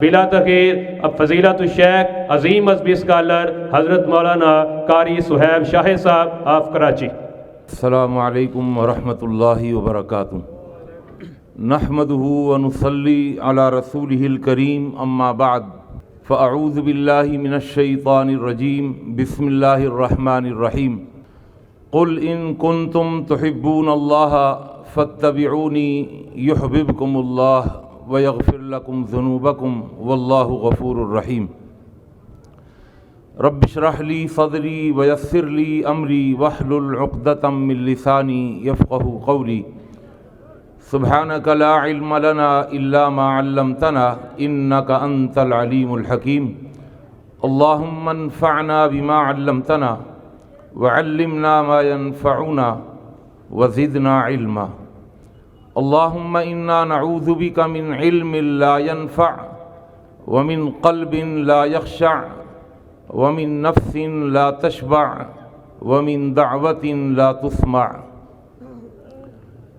بلا تخیر اب فضیلت الشیخ عظیم مذہبی اسکالر حضرت مولانا قاری صہیب شاہ صاحب آف کراچی۔ السلام علیکم ورحمۃ اللہ وبرکاتہ۔ نحمدہ ونصلی علی رسولہ الکریم، اما بعد فاعوذ باللہ من الشیطان الرجیم، بسم اللہ الرحمن الرحیم۔ قل ان کنتم تحبون اللہ فاتبعونی یحببکم اللہ ویغفر لکم ذنوبکم واللہ غفور الرحیم۔ رب اشرح لی صدری ویسر لی امری واحلل عقدۃ من لسانی یفقہوا قولی۔ سبحانک لا علم لنا الا ما علمتنا انک انت العلیم الحکیم۔ اللہم انفعنا بما علمتنا وعلمنا ما ينفعنا وزدنا علما۔ اللہم انا نعوذ بک من علم لا ينفع ومن قلب لا يخشع ومن نفس لا تشبع ومن دعوت لا تسمع۔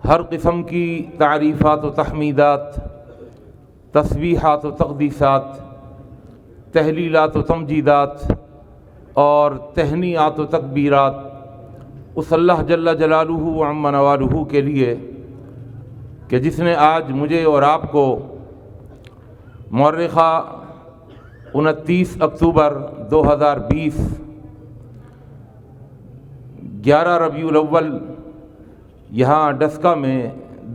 ہر قسم کی تعریفات و تحمیدات، تسبیحات و تقدیسات، تہلیلات و تمجیدات اور تہنیات و تکبیرات اس اللہ جل جلالہ و عم نوالہ کے لیے کہ جس نے آج مجھے اور آپ کو مورخہ 29 اکتوبر 2020 11 ربیع الاول یہاں ڈسکہ میں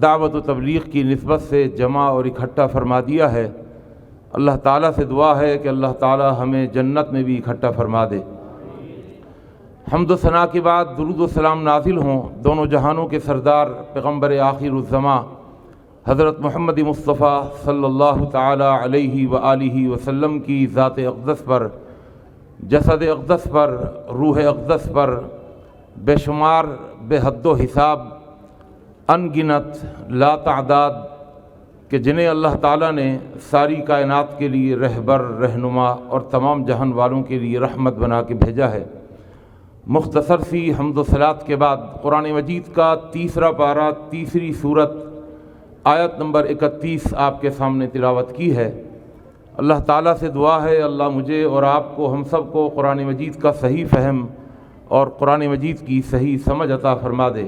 دعوت و تبلیغ کی نسبت سے جمع اور اکٹھا فرما دیا ہے۔ اللہ تعالیٰ سے دعا ہے کہ اللہ تعالیٰ ہمیں جنت میں بھی اکٹھا فرما دے۔ حمد و ثنا کے بعد درود و سلام نازل ہوں دونوں جہانوں کے سردار پیغمبر آخر الزماں حضرت محمد مصطفیٰ صلی اللہ تعالی علیہ وآلہ وسلم کی ذات اقدس پر، جسد اقدس پر، روح اقدس پر، بے شمار بے حد و حساب ان گنت لا تعداد کہ جنہیں اللہ تعالیٰ نے ساری کائنات کے لیے رہبر، رہنما اور تمام جہان والوں کے لیے رحمت بنا کے بھیجا ہے۔ مختصر سی حمد و صلات کے بعد قرآن مجید کا تیسرا پارہ، تیسری سورت، آیت نمبر 31 آپ کے سامنے تلاوت کی ہے۔ اللہ تعالیٰ سے دعا ہے اللہ مجھے اور آپ کو، ہم سب کو قرآن مجید کا صحیح فہم اور قرآن مجید کی صحیح سمجھ عطا فرما دے،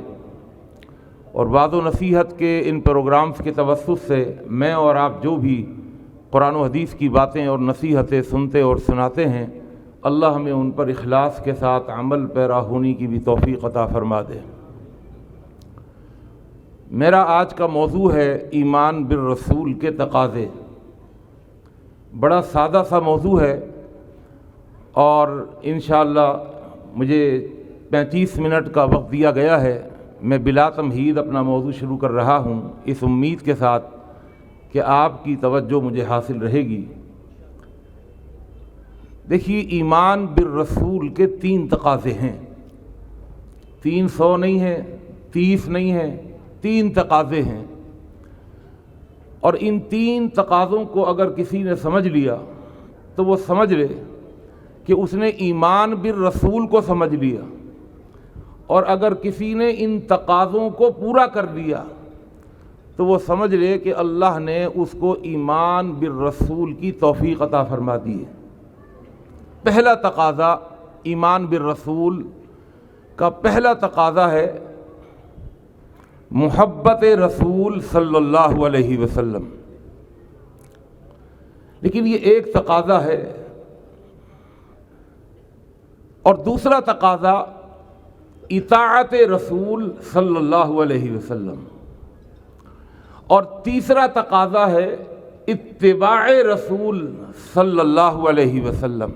اور وعظ و نصیحت کے ان پروگرامز کے توسط سے میں اور آپ جو بھی قرآن و حدیث کی باتیں اور نصیحتیں سنتے اور سناتے ہیں، اللہ ہمیں ان پر اخلاص کے ساتھ عمل پیرا ہونے کی بھی توفیق عطا فرما دے۔ میرا آج کا موضوع ہے ایمان بالرسول کے تقاضے۔ بڑا سادہ سا موضوع ہے اور انشاءاللہ مجھے 35 منٹ کا وقت دیا گیا ہے۔ میں بلا تمہید اپنا موضوع شروع کر رہا ہوں اس امید کے ساتھ کہ آپ کی توجہ مجھے حاصل رہے گی۔ دیکھیے، ایمان بالرسول کے 3 تقاضے ہیں۔ 300 نہیں ہیں، 30 نہیں ہیں، 3 تقاضے ہیں، اور ان 3 تقاضوں کو اگر کسی نے سمجھ لیا تو وہ سمجھ لے کہ اس نے ایمان بالرسول کو سمجھ لیا، اور اگر کسی نے ان تقاضوں کو پورا کر لیا تو وہ سمجھ لے کہ اللہ نے اس کو ایمان بالرسول کی توفیق عطا فرما دی ہے۔ پہلا تقاضا ایمان بالرسول کا پہلا تقاضا ہے محبت رسول صلی اللہ علیہ وسلم۔ لیکن یہ ایک تقاضا ہے، اور دوسرا تقاضا اطاعت رسول صلی اللہ علیہ وسلم، اور تیسرا تقاضا ہے اتباع رسول صلی اللہ علیہ وسلم۔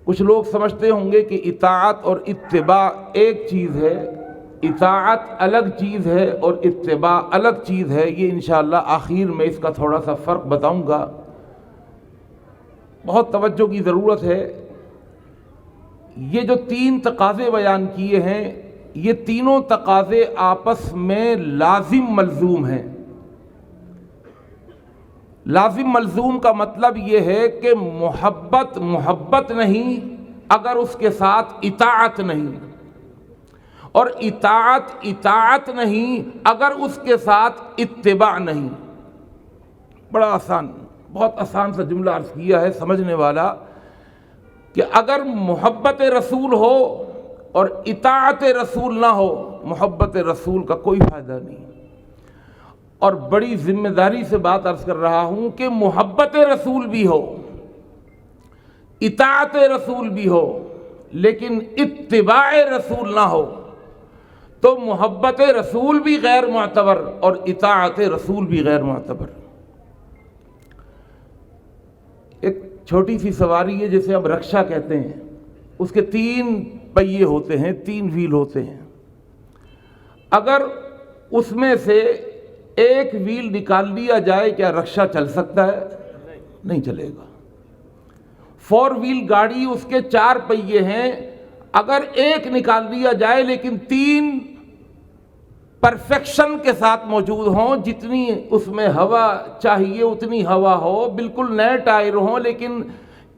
کچھ لوگ سمجھتے ہوں گے کہ اطاعت اور اتباع ایک چیز ہے، اطاعت الگ چیز ہے اور اتباع الگ چیز ہے۔ یہ انشاءاللہ آخر میں اس کا تھوڑا سا فرق بتاؤں گا۔ بہت توجہ کی ضرورت ہے۔ یہ جو 3 تقاضے بیان کیے ہیں، یہ تینوں تقاضے آپس میں لازم ملزوم ہیں۔ لازم ملزوم کا مطلب یہ ہے کہ محبت نہیں اگر اس کے ساتھ اطاعت نہیں، اور اطاعت نہیں اگر اس کے ساتھ اتباع نہیں۔ بڑا آسان، بہت آسان سا جملہ عرض کیا ہے سمجھنے والا، کہ اگر محبت رسول ہو اور اطاعت رسول نہ ہو، محبت رسول کا کوئی فائدہ نہیں۔ اور بڑی ذمہ داری سے بات عرض کر رہا ہوں کہ محبت رسول بھی ہو، اطاعت رسول بھی ہو، لیکن اتباع رسول نہ ہو تو محبت رسول بھی غیر معتبر اور اطاعت رسول بھی غیر معتبر۔ ایک چھوٹی سی سواری ہے جسے ہم رکشا کہتے ہیں، اس کے 3 پہیے ہوتے ہیں، 3 ویل ہوتے ہیں۔ اگر اس میں سے ایک ویل نکال لیا جائے کیا رکشا چل سکتا ہے؟ نہیں چلے گا۔ 4 ویل گاڑی، اس کے 4 پہیے ہیں، اگر ایک نکال دیا جائے لیکن 3 پرفیکشن کے ساتھ موجود ہوں، جتنی اس میں ہوا چاہیے اتنی ہوا ہو، بالکل نئے ٹائر ہوں، لیکن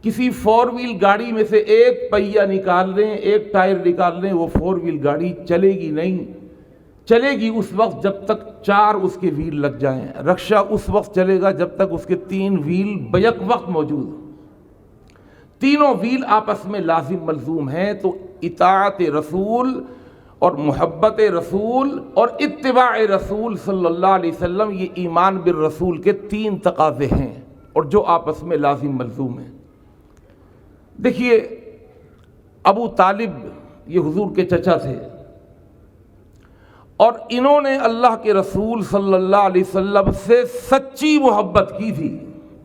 کسی 4 ویل گاڑی میں سے ایک پہیہ نکال دیں، ایک ٹائر نکال دیں، وہ 4 ویل گاڑی چلے گی نہیں۔ چلے گی اس وقت جب تک 4 اس کے ویل لگ جائیں۔ رکشا اس وقت چلے گا جب تک اس کے 3 ویل بیک وقت موجود ہوں۔ تینوں ویل آپس میں لازم ملزوم ہیں۔ تو اطاعت رسول اور محبت رسول اور اتباع رسول صلی اللہ علیہ وسلم، یہ ایمان بالرسول کے 3 تقاضے ہیں اور جو آپس میں لازم ملزوم ہیں۔ دیکھیے، ابو طالب یہ حضور کے چچا تھے، اور انہوں نے اللہ کے رسول صلی اللہ علیہ وسلم سے سچی محبت کی تھی،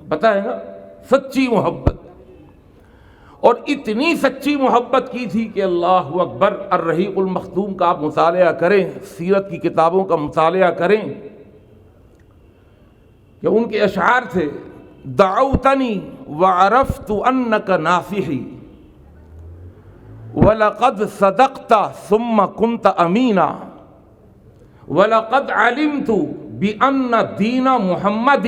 پتہ ہے نا، سچی محبت، اور اتنی سچی محبت کی تھی کہ اللہ اکبر، الرحیق المختوم کا آپ مطالعہ کریں، سیرت کی کتابوں کا مطالعہ کریں، کہ ان کے اشعار تھے، دعوتنی وعرفت انک ناصحی وَلَقَدْ صَدَقْتَ ثُمَّ كُنْتَ أَمِينًا وَلَقَدْ عَلِمْتُ بِأَنَّ دِينَ مُحَمَّدٍ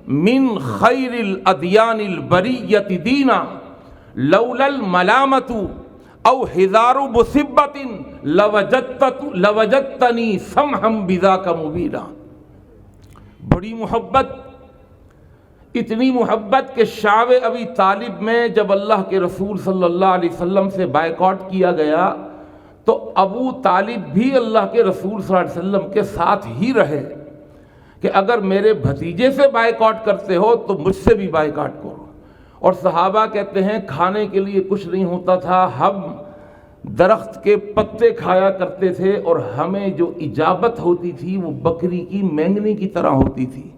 مِّنْ خَيْرِ الْأَدْيَانِ الْبَرِيَّةِ دِينًا لَوْلَا الْمَلَامَةُ أَوْ حِذَارُ مُصِبَّةٍ لَوَجَدْتَنِي سَمْحًا بِذَاكَ مُبِينًا۔ بڑی محبت، اتنی محبت کہ شعب ابی طالب میں جب اللہ کے رسول صلی اللہ علیہ وسلم سے بائیکاٹ کیا گیا تو ابو طالب بھی اللہ کے رسول صلی اللہ علیہ وسلم کے ساتھ ہی رہے کہ اگر میرے بھتیجے سے بائیکاٹ کرتے ہو تو مجھ سے بھی بائیکاٹ کرو۔ اور صحابہ کہتے ہیں کھانے کے لیے کچھ نہیں ہوتا تھا، ہم درخت کے پتے کھایا کرتے تھے اور ہمیں جو اجابت ہوتی تھی وہ بکری کی مینگنی کی طرح ہوتی تھی۔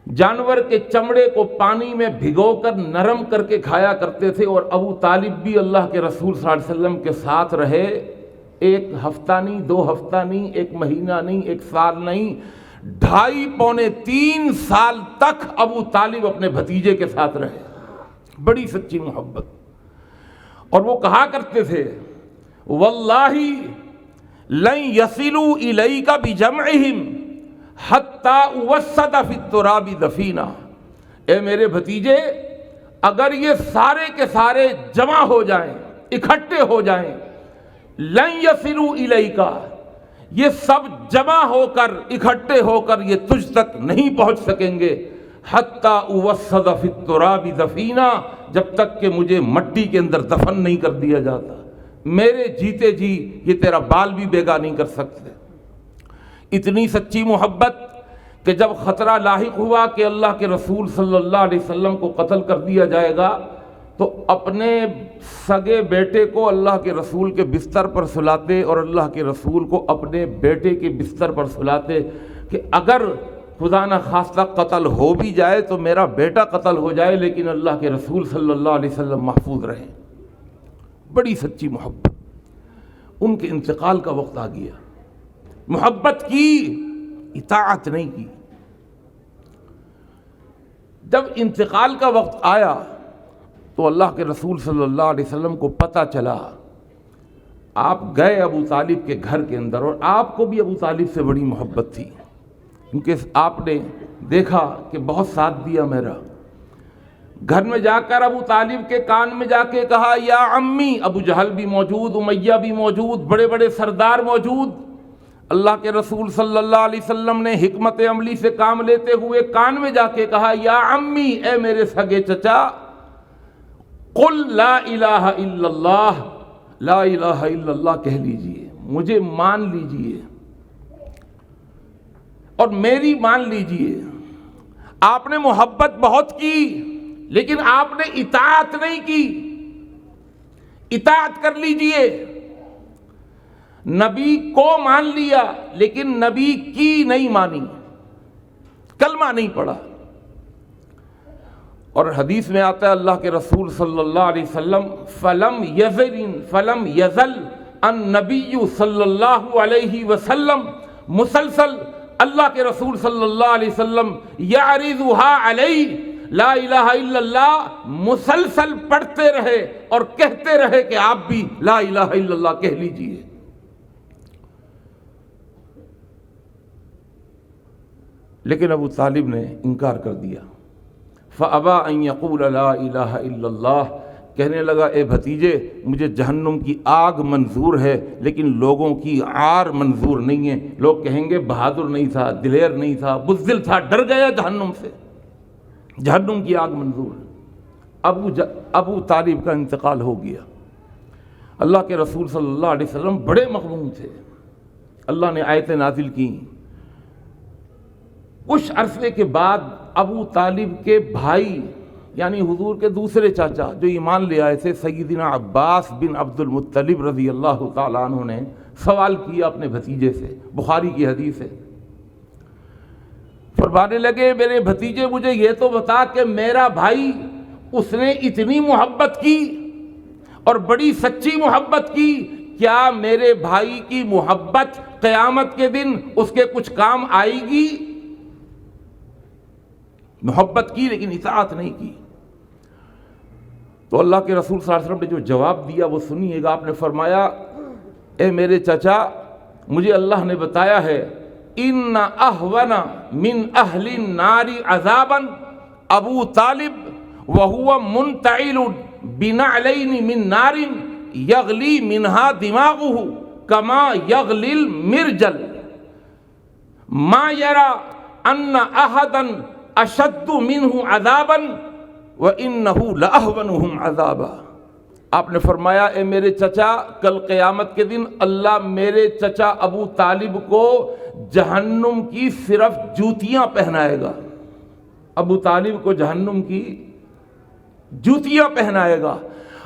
جانور کے چمڑے کو پانی میں بھگو کر نرم کر کے کھایا کرتے تھے، اور ابو طالب بھی اللہ کے رسول صلی اللہ علیہ وسلم کے ساتھ رہے، 1 ہفتہ نہیں، 2 ہفتہ نہیں، 1 مہینہ نہیں، 1 سال نہیں، 2.5 پونے 3 سال تک ابو طالب اپنے بھتیجے کے ساتھ رہے۔ بڑی سچی محبت۔ اور وہ کہا کرتے تھے واللہ لن یصلوا الیک بجمعہم حتی اوسد فی التراب دفینا، اے میرے بھتیجے، اگر یہ سارے کے سارے جمع ہو جائیں، اکٹھے ہو جائیں، لن یصلوا الیک، یہ سب جمع ہو کر اکٹھے ہو کر یہ تجھ تک نہیں پہنچ سکیں گے، حتی اوسد فی التراب دفینا، جب تک کہ مجھے مٹی کے اندر دفن نہیں کر دیا جاتا۔ میرے جیتے جی یہ تیرا بال بھی بیگا نہیں کر سکتے۔ اتنی سچی محبت کہ جب خطرہ لاحق ہوا کہ اللہ کے رسول صلی اللہ علیہ وسلم کو قتل کر دیا جائے گا تو اپنے سگے بیٹے کو اللہ کے رسول کے بستر پر سلاتے اور اللہ کے رسول کو اپنے بیٹے کے بستر پر سلاتے کہ اگر خدا نہ خواستہ قتل ہو بھی جائے تو میرا بیٹا قتل ہو جائے لیکن اللہ کے رسول صلی اللہ علیہ وسلم محفوظ رہیں۔ بڑی سچی محبت۔ ان کے انتقال کا وقت آ گیا، محبت کی، اطاعت نہیں کی۔ جب انتقال کا وقت آیا تو اللہ کے رسول صلی اللہ علیہ وسلم کو پتہ چلا، آپ گئے ابو طالب کے گھر کے اندر، اور آپ کو بھی ابو طالب سے بڑی محبت تھی کیونکہ آپ نے دیکھا کہ بہت ساتھ دیا میرا۔ گھر میں جا کر ابو طالب کے کان میں جا کے کہا یا عمی، ابو جہل بھی موجود، امیہ بھی موجود، بڑے بڑے سردار موجود، اللہ کے رسول صلی اللہ علیہ وسلم نے حکمت عملی سے کام لیتے ہوئے کان میں جا کے کہا یا عمی، اے میرے سگے چچا، قل لا الہ الا اللہ، لا الہ الا اللہ کہہ لیجئے، مجھے مان لیجئے اور میری مان لیجئے۔ آپ نے محبت بہت کی لیکن آپ نے اطاعت نہیں کی، اطاعت کر لیجئے۔ نبی کو مان لیا لیکن نبی کی نہیں مانی، کلمہ نہیں پڑھا۔ اور حدیث میں آتا ہے اللہ کے رسول صلی اللہ علیہ وسلم فلم یزل النبی صلی اللہ علیہ وسلم، مسلسل اللہ کے رسول صلی اللہ علیہ وسلم یعرضها علیہ، لا الہ الا اللہ مسلسل پڑھتے رہے اور کہتے رہے کہ آپ بھی لا الہ الا اللہ کہہ لیجئے۔ لیکن ابو طالب نے انکار کر دیا، فابا ان یقول لا الہ الا اللہ، کہنے لگا اے بھتیجے مجھے جہنم کی آگ منظور ہے لیکن لوگوں کی عار منظور نہیں ہے۔ لوگ کہیں گے بہادر نہیں تھا، دلیر نہیں تھا، بزدل تھا، ڈر گیا جہنم سے، جہنم کی آگ منظور ہے۔ ابو طالب کا انتقال ہو گیا۔ اللہ کے رسول صلی اللہ علیہ وسلم بڑے مغموم تھے، اللہ نے آیتیں نازل کی۔ کچھ عرصے کے بعد ابو طالب کے بھائی یعنی حضور کے دوسرے چاچا جو ایمان لے آئے تھے، سیدنا عباس بن عبد المطلب رضی اللہ تعالیٰ عنہ نے سوال کیا اپنے بھتیجے سے، بخاری کی حدیث ہے۔ فرمانے لگے میرے بھتیجے مجھے یہ تو بتا کہ میرا بھائی اس نے اتنی محبت کی اور بڑی سچی محبت کی، کیا میرے بھائی کی محبت قیامت کے دن اس کے کچھ کام آئے گی؟ محبت کی لیکن اطاعت نہیں کی۔ تو اللہ کے رسول صلی اللہ علیہ وسلم نے جو جواب دیا وہ سنیے گا۔ آپ نے فرمایا اے میرے چچا، مجھے اللہ نے بتایا ہے ان اہون من اہل النار عذابا ابو طالب وهو منتعل بنعلین من نار یغلی منها دماغه كما یغلی المرجل ما یرى ان احدا اشد منه عذابا وانه لاهونهم عذابا۔ آپ نے فرمایا اے میرے چچا، کل قیامت کے دن اللہ میرے چچا ابو طالب کو جہنم کی صرف جوتیاں پہنائے گا، ابو طالب کو جہنم کی جوتیاں پہنائے گا،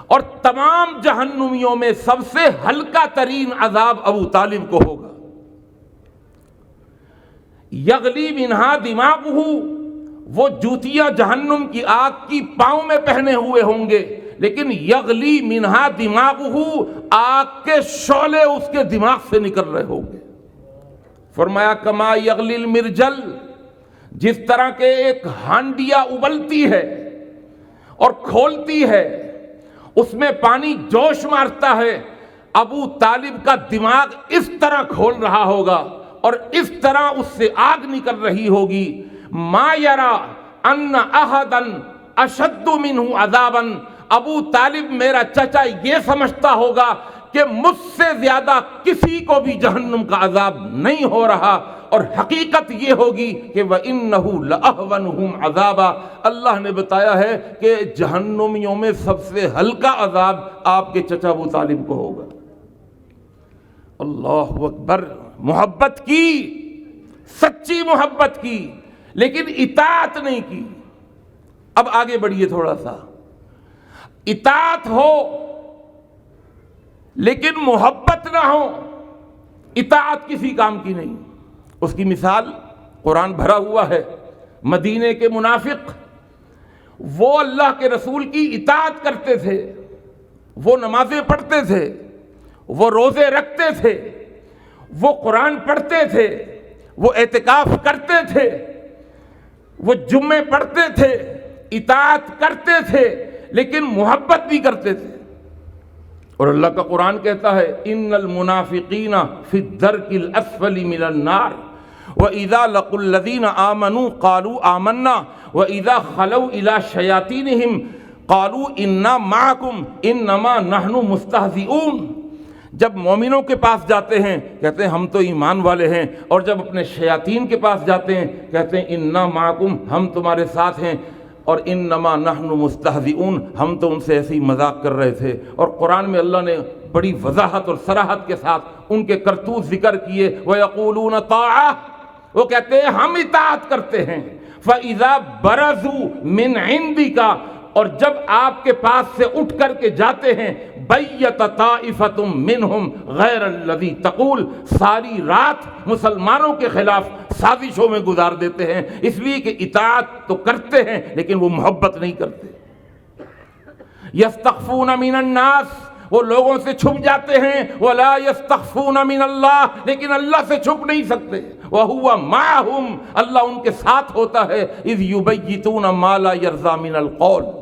اور تمام جہنمیوں میں سب سے ہلکا ترین عذاب ابو طالب کو ہوگا۔ یغلی منہا دماغہ، وہ جوتیاں جہنم کی آگ کی پاؤں میں پہنے ہوئے ہوں گے، لیکن یغلی منہا دماغہ، آگ کے شعلے اس کے دماغ سے نکل رہے ہوں گے۔ فرمایا کما یغلی المرجل، جس طرح کے ایک ہانڈیا ابلتی ہے اور کھولتی ہے، اس میں پانی جوش مارتا ہے، ابو طالب کا دماغ اس طرح کھول رہا ہوگا اور اس طرح اس سے آگ نکل رہی ہوگی۔ ما یرا ان احدا اشد منہ عذابا، ابو طالب میرا چچا یہ سمجھتا ہوگا کہ مجھ سے زیادہ کسی کو بھی جہنم کا عذاب نہیں ہو رہا، اور حقیقت یہ ہوگی کہ وَإِنَّهُ لَأَهْوَنُهُمْ عَذَابًا، اللہ نے بتایا ہے کہ جہنمیوں میں سب سے ہلکا عذاب آپ کے چچا ابو طالب کو ہوگا۔ اللہ اکبر، محبت کی، سچی محبت کی، لیکن اطاعت نہیں کی۔ اب آگے بڑھیے تھوڑا سا، اطاعت ہو لیکن محبت نہ ہو، اطاعت کسی کام کی نہیں۔ اس کی مثال قرآن بھرا ہوا ہے۔ مدینے کے منافق وہ اللہ کے رسول کی اطاعت کرتے تھے، وہ نمازیں پڑھتے تھے، وہ روزے رکھتے تھے، وہ قرآن پڑھتے تھے، وہ اعتکاف کرتے تھے، وہ جمعے پڑھتے تھے، اطاعت کرتے تھے، لیکن محبت بھی کرتے تھے۔ اور اللہ کا قرآن کہتا ہے ان المنافقین فی الدرک الاسفل من النار وَإِذَا لَقُوا الَّذِينَ آمَنُوا قَالُوا آمَنَّا وَإِذَا خَلَوْا إِلَى شَيَاطِينِهِمْ قَالُوا إِنَّا مَعَكُمْ إِنَّمَا نَحْنُ مُسْتَهْزِئُونَ۔ جب مومنوں کے پاس جاتے ہیں کہتے ہیں ہم تو ایمان والے ہیں، اور جب اپنے شیاطین کے پاس جاتے ہیں کہتے ہیں انا معکم، ہم تمہارے ساتھ ہیں، اور انما نحن مستہزئون، ہم تو ان سے ایسے ہی مذاق کر رہے تھے۔ اور قرآن میں اللہ نے بڑی وضاحت اور صراحت کے ساتھ ان کے کرتوت ذکر کیے، وَيَقُولُونَ طَاعَةٌ، وہ کہتے ہیں ہم اطاعت کرتے ہیں، فَإِذَا بَرَزُوا مِنْ عِنْدِكَ، اور جب آپ کے پاس سے اٹھ کر کے جاتے ہیں، بَيَّتَ طَائِفَةٌ مِّنْهُمْ غَيْرَ الَّذِي تَقُولُ، ساری رات مسلمانوں کے خلاف سازشوں میں گزار دیتے ہیں، اس لیے کہ اطاعت تو کرتے ہیں لیکن وہ محبت نہیں کرتے۔ يَسْتَخْفُونَ مِنَ النَّاسِ، وہ لوگوں سے چھپ جاتے ہیں، وَلَا يَسْتَخْفُونَ مِنَ اللَّهِ، لیکن اللہ سے چھپ نہیں سکتے۔ وَهُوَ مَعَهُمْ، اللہ ان کے ساتھ ہوتا ہے، إِذْ يُبَيِّتُونَ مَا لَا يَرْضَى مِنَ الْقَوْلِ۔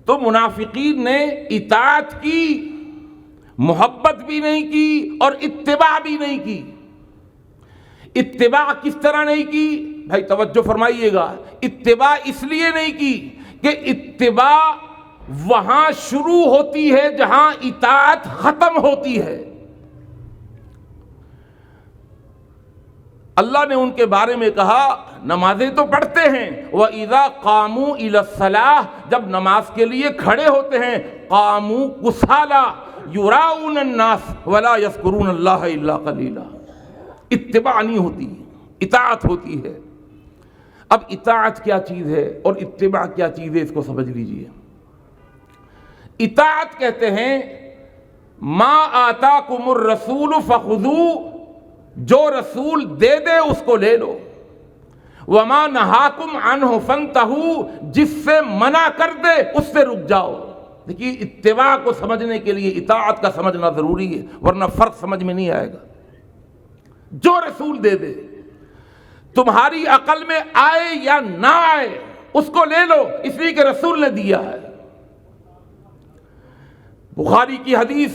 تو منافقین نے اطاعت کی، محبت بھی نہیں کی اور اتباع بھی نہیں کی۔ اتباع کس طرح نہیں کی؟ بھائی توجہ فرمائیے گا، اتباع اس لیے نہیں کی کہ اتباع وہاں شروع ہوتی ہے جہاں اطاعت ختم ہوتی ہے۔ اللہ نے ان کے بارے میں کہا نمازیں تو پڑھتے ہیں، وَإِذَا قَامُوا إِلَى الصَّلَاةِ، جب نماز کے لیے کھڑے ہوتے ہیں، قَامُوا كُسَالَىٰ يُرَاءُونَ النَّاسَ وَلَا يَذْكُرُونَ اللَّهَ إِلَّا قَلِيلًا۔ اتباع نہیں ہوتی، اطاعت ہوتی ہے۔ اب اطاعت کیا چیز ہے اور اتباع کیا چیز ہے، اس کو سمجھ لیجئے۔ اطاعت کہتے ہیں ما آتاکم الرسول فخذوہ، جو رسول دے دے اس کو لے لو، وما نہاکم عنہ فانتہوا، جس سے منع کر دے اس سے رک جاؤ۔ دیکھیے اتباع کو سمجھنے کے لیے اطاعت کا سمجھنا ضروری ہے، ورنہ فرق سمجھ میں نہیں آئے گا۔ جو رسول دے دے، تمہاری عقل میں آئے یا نہ آئے اس کو لے لو، اس لیے کہ رسول نے دیا ہے۔ بخاری کی حدیث،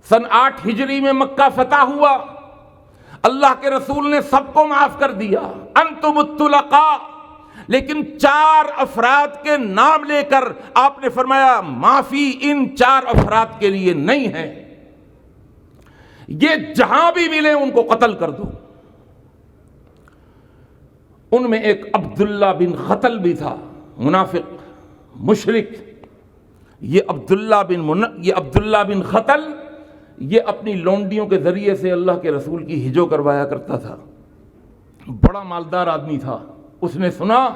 سن 8 ہجری میں مکہ فتح ہوا، اللہ کے رسول نے سب کو معاف کر دیا، انتم الطلقاء، لیکن 4 افراد کے نام لے کر آپ نے فرمایا معافی ان 4 افراد کے لیے نہیں ہے، یہ جہاں بھی ملے ان کو قتل کر دو۔ ان میں ایک عبداللہ بن خطل بھی تھا، منافق مشرک۔ یہ عبداللہ بن خطل یہ اپنی لونڈیوں کے ذریعے سے اللہ کے رسول کی ہجو کروایا کرتا تھا، بڑا مالدار آدمی تھا۔ اس نے سنا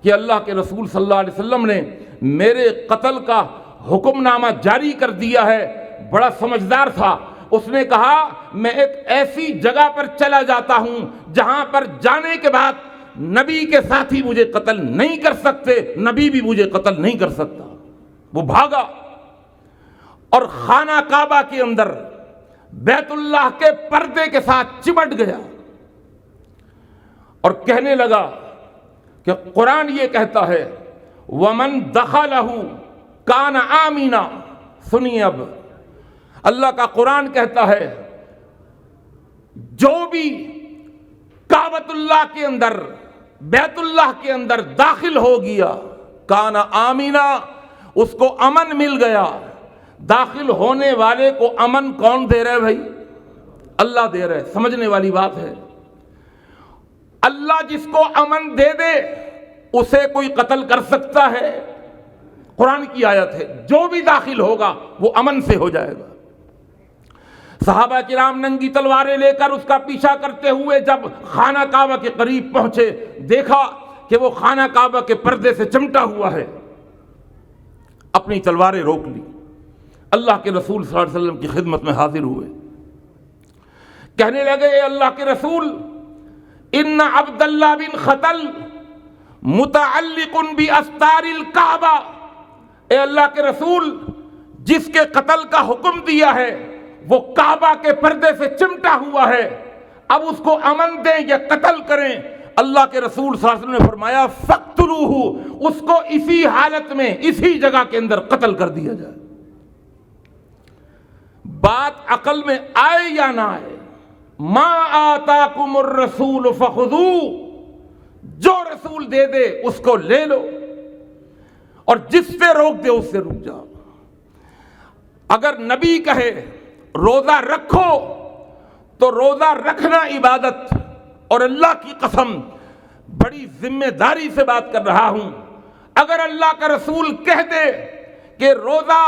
کہ اللہ کے رسول صلی اللہ علیہ وسلم نے میرے قتل کا حکم نامہ جاری کر دیا ہے، بڑا سمجھدار تھا۔ اس نے کہا میں ایک ایسی جگہ پر چلا جاتا ہوں جہاں پر جانے کے بعد نبی کے ساتھی مجھے قتل نہیں کر سکتے، نبی بھی مجھے قتل نہیں کر سکتا۔ وہ بھاگا اور خانہ کعبہ کے اندر بیت اللہ کے پردے کے ساتھ چمٹ گیا اور کہنے لگا کہ قرآن یہ کہتا ہے وَمَن دَخَلَهُ كَانَ آمِنًا۔ سنیے، اب اللہ کا قرآن کہتا ہے جو بھی کعبۃ اللہ کے اندر، بیت اللہ کے اندر داخل ہو گیا، کان آمینہ، اس کو امن مل گیا۔ داخل ہونے والے کو امن کون دے رہے بھائی؟ اللہ دے رہے۔ سمجھنے والی بات ہے، اللہ جس کو امن دے دے اسے کوئی قتل کر سکتا ہے؟ قرآن کی آیت ہے، جو بھی داخل ہوگا وہ امن سے ہو جائے گا۔ صحابہ کرام ننگی تلواریں لے کر اس کا پیچھا کرتے ہوئے جب خانہ کعبہ کے قریب پہنچے، دیکھا کہ وہ خانہ کعبہ کے پردے سے چمٹا ہوا ہے، اپنی تلواریں روک لی، اللہ کے رسول صلی اللہ علیہ وسلم کی خدمت میں حاضر ہوئے، کہنے لگے اے اللہ کے رسول، ان عبداللہ بن خطل متعلق باستار الکعبہ، اے اللہ کے رسول جس کے قتل کا حکم دیا ہے وہ کعبہ کے پردے سے چمٹا ہوا ہے، اب اس کو امن دیں یا قتل کریں؟ اللہ کے رسول صلی اللہ علیہ وسلم نے فرمایا فَقْتُلُوهُ، اس کو اسی حالت میں اسی جگہ کے اندر قتل کر دیا جائے۔ بات عقل میں آئے یا نہ آئے، ما آتاکم الرسول فخذوہ، جو رسول دے دے اس کو لے لو اور جس سے روک دے اس سے رک جاؤ۔ اگر نبی کہے روزہ رکھو تو روزہ رکھنا عبادت، اور اللہ کی قسم بڑی ذمہ داری سے بات کر رہا ہوں، اگر اللہ کا رسول کہہ دے کہ روزہ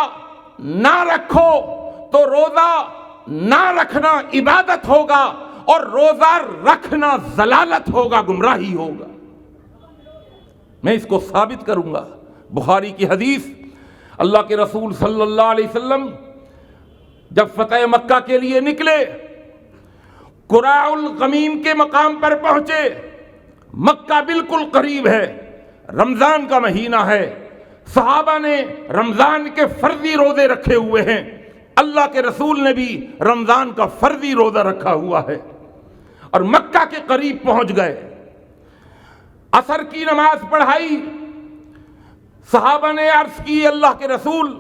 نہ رکھو تو روزہ نہ رکھنا عبادت ہوگا، اور روزہ رکھنا ضلالت ہوگا، گمراہی ہوگا۔ میں اس کو ثابت کروں گا۔ بخاری کی حدیث، اللہ کے رسول صلی اللہ علیہ وسلم جب فتح مکہ کے لیے نکلے، قراء الغمیم کے مقام پر پہنچے، مکہ بالکل قریب ہے، رمضان کا مہینہ ہے، صحابہ نے رمضان کے فرضی روزے رکھے ہوئے ہیں، اللہ کے رسول نے بھی رمضان کا فرضی روزہ رکھا ہوا ہے، اور مکہ کے قریب پہنچ گئے، عصر کی نماز پڑھائی، صحابہ نے عرض کی اللہ کے رسول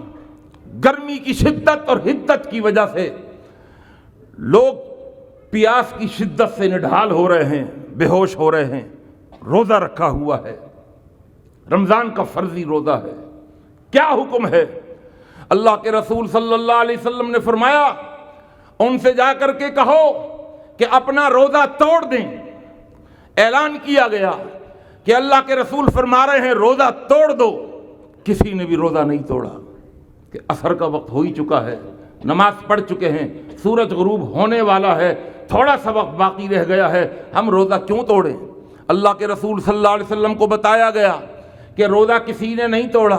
گرمی کی شدت اور حدت کی وجہ سے لوگ پیاس کی شدت سے نڈھال ہو رہے ہیں، بے ہوش ہو رہے ہیں، روزہ رکھا ہوا ہے، رمضان کا فرضی روزہ ہے، کیا حکم ہے؟ اللہ کے رسول صلی اللہ علیہ وسلم نے فرمایا ان سے جا کر کے کہو کہ اپنا روزہ توڑ دیں۔ اعلان کیا گیا کہ اللہ کے رسول فرما رہے ہیں روزہ توڑ دو، کسی نے بھی روزہ نہیں توڑا کہ عصر کا وقت ہو ہی چکا ہے، نماز پڑھ چکے ہیں، سورج غروب ہونے والا ہے، تھوڑا سا وقت باقی رہ گیا ہے، ہم روزہ کیوں توڑیں؟ اللہ کے رسول صلی اللہ علیہ وسلم کو بتایا گیا کہ روزہ کسی نے نہیں توڑا۔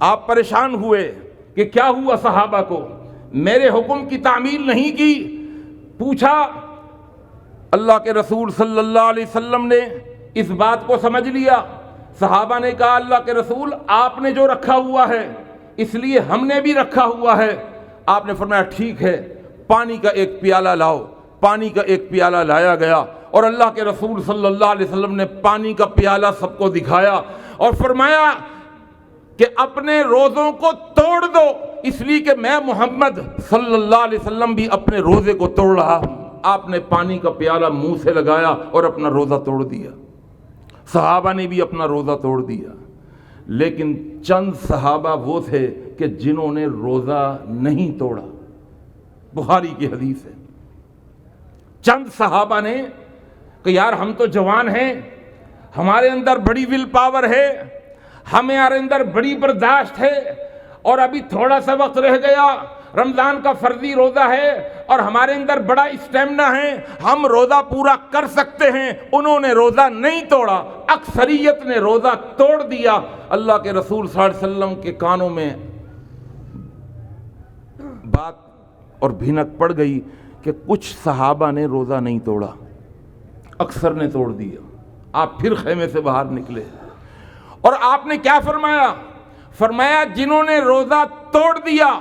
آپ پریشان ہوئے کہ کیا ہوا صحابہ کو، میرے حکم کی تعمیل نہیں کی؟ پوچھا، اللہ کے رسول صلی اللہ علیہ وسلم نے اس بات کو سمجھ لیا۔ صحابہ نے کہا اللہ کے رسول آپ نے جو رکھا ہوا ہے اس لیے ہم نے بھی رکھا ہوا ہے۔ آپ نے فرمایا ٹھیک ہے، پانی کا ایک پیالہ لاؤ۔ پانی کا ایک پیالہ لایا گیا، اور اللہ کے رسول صلی اللہ علیہ وسلم نے پانی کا پیالہ سب کو دکھایا اور فرمایا کہ اپنے روزوں کو توڑ دو، اس لیے کہ میں محمد صلی اللہ علیہ وسلم بھی اپنے روزے کو توڑ رہا ہوں۔ آپ نے پانی کا پیالہ منہ سے لگایا اور اپنا روزہ توڑ دیا، صحابہ نے بھی اپنا روزہ توڑ دیا۔ لیکن چند صحابہ وہ تھے کہ جنہوں نے روزہ نہیں توڑا، بخاری کی حدیث ہے۔ چند صحابہ نے کہ یار ہم تو جوان ہیں، ہمارے اندر بڑی ول پاور ہے، ہمارے اندر بڑی برداشت ہے، اور ابھی تھوڑا سا وقت رہ گیا، رمضان کا فرضی روزہ ہے اور ہمارے اندر بڑا اسٹیمنا ہے، ہم روزہ پورا کر سکتے ہیں۔ انہوں نے روزہ نہیں توڑا، اکثریت نے روزہ توڑ دیا۔ اللہ کے رسول صلی اللہ علیہ وسلم کے کانوں میں بات اور بھنک پڑ گئی کہ کچھ صحابہ نے روزہ نہیں توڑا، اکثر نے توڑ دیا۔ آپ پھر خیمے سے باہر نکلے اور آپ نے کیا فرمایا؟ فرمایا جنہوں نے روزہ توڑ دیا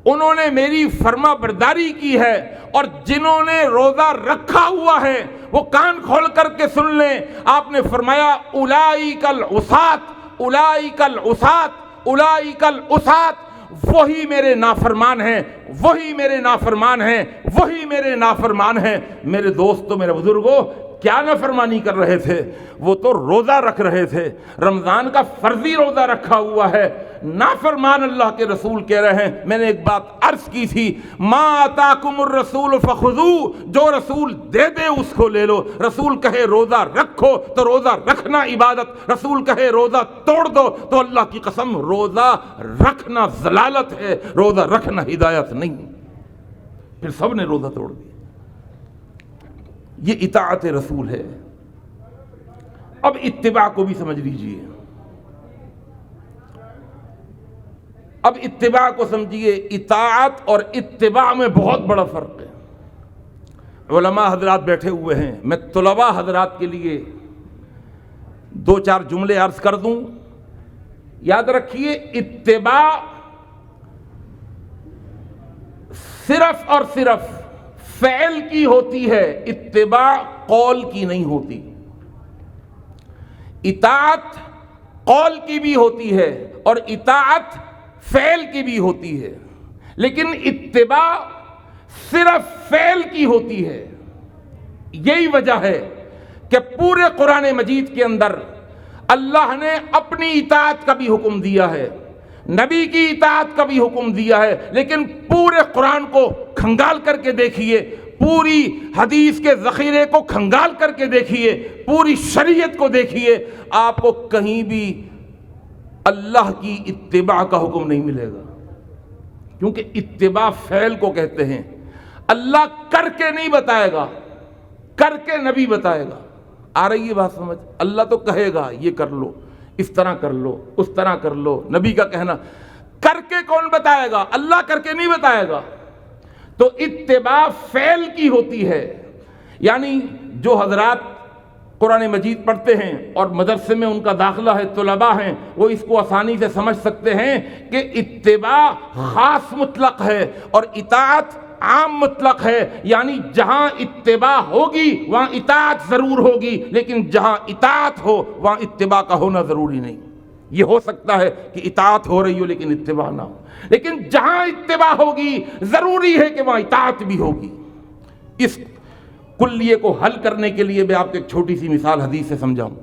انہوں نے میری فرما برداری کی ہے، اور جنہوں نے روزہ رکھا ہوا ہے وہ کان کھول کر کے سن لیں۔ آپ نے فرمایا اولئک العصاۃ، اولئک العصاۃ، اولئک العصاۃ، وہی میرے نافرمان ہیں، وہی میرے نافرمان ہیں، وہی میرے نافرمان ہیں۔ میرے دوستو، میرے بزرگوں، کیا نافرمانی کر رہے تھے؟ وہ تو روزہ رکھ رہے تھے، رمضان کا فرضی روزہ رکھا ہوا ہے۔ نافرمان اللہ کے رسول کہہ رہے ہیں۔ میں نے ایک بات عرض کی تھی، ما آتاکم الرسول فخذوہ، جو رسول دے دے اس کو لے لو۔ رسول کہے روزہ رکھو تو روزہ رکھنا عبادت، رسول کہے روزہ توڑ دو تو اللہ کی قسم روزہ رکھنا ضلالت ہے، روزہ رکھنا ہدایت نہیں۔ پھر سب نے روزہ توڑ دیا۔ یہ اطاعت رسول ہے۔ اب اتباع کو بھی سمجھ لیجئے، اب اتباع کو سمجھیے۔ اطاعت اور اتباع میں بہت بڑا فرق ہے۔ علماء حضرات بیٹھے ہوئے ہیں، میں طلباء حضرات کے لیے دو چار جملے عرض کر دوں۔ یاد رکھیے، اتباع صرف اور صرف فعل کی ہوتی ہے، اتباع قول کی نہیں ہوتی۔ اطاعت قول کی بھی ہوتی ہے اور اطاعت فعل کی بھی ہوتی ہے، لیکن اتباع صرف فعل کی ہوتی ہے۔ یہی وجہ ہے کہ پورے قرآن مجید کے اندر اللہ نے اپنی اطاعت کا بھی حکم دیا ہے۔ نبی کی اطاعت کا بھی حکم دیا ہے، لیکن پورے قرآن کو کھنگال کر کے دیکھیے، پوری حدیث کے ذخیرے کو کھنگال کر کے دیکھیے، پوری شریعت کو دیکھیے، آپ کو کہیں بھی اللہ کی اتباع کا حکم نہیں ملے گا، کیونکہ اتباع فعل کو کہتے ہیں۔ اللہ کر کے نہیں بتائے گا، کر کے نبی بتائے گا۔ آ رہی ہے بات سمجھ؟ اللہ تو کہے گا یہ کر لو، اس طرح کر لو، اس طرح کر لو، نبی کا کہنا۔ کر کے کون بتائے گا؟ اللہ کر کے نہیں بتائے گا۔ تو اتباع فعل کی ہوتی ہے، یعنی جو حضرات قرآن مجید پڑھتے ہیں اور مدرسے میں ان کا داخلہ ہے، طلباء ہیں، وہ اس کو آسانی سے سمجھ سکتے ہیں کہ اتباع خاص مطلق ہے اور اطاعت عام مطلق ہے، یعنی جہاں اتباع ہوگی وہاں اطاعت ضرور ہوگی، لیکن جہاں اطاعت ہو وہاں اتباع کا ہونا ضروری نہیں۔ یہ ہو سکتا ہے کہ اطاعت ہو رہی ہو لیکن اتباع نہ ہو، لیکن جہاں اتباع ہوگی ضروری ہے کہ وہاں اطاعت بھی ہوگی۔ اس کلیے کو حل کرنے کے لیے میں آپ کو ایک چھوٹی سی مثال حدیث سے سمجھاؤں۔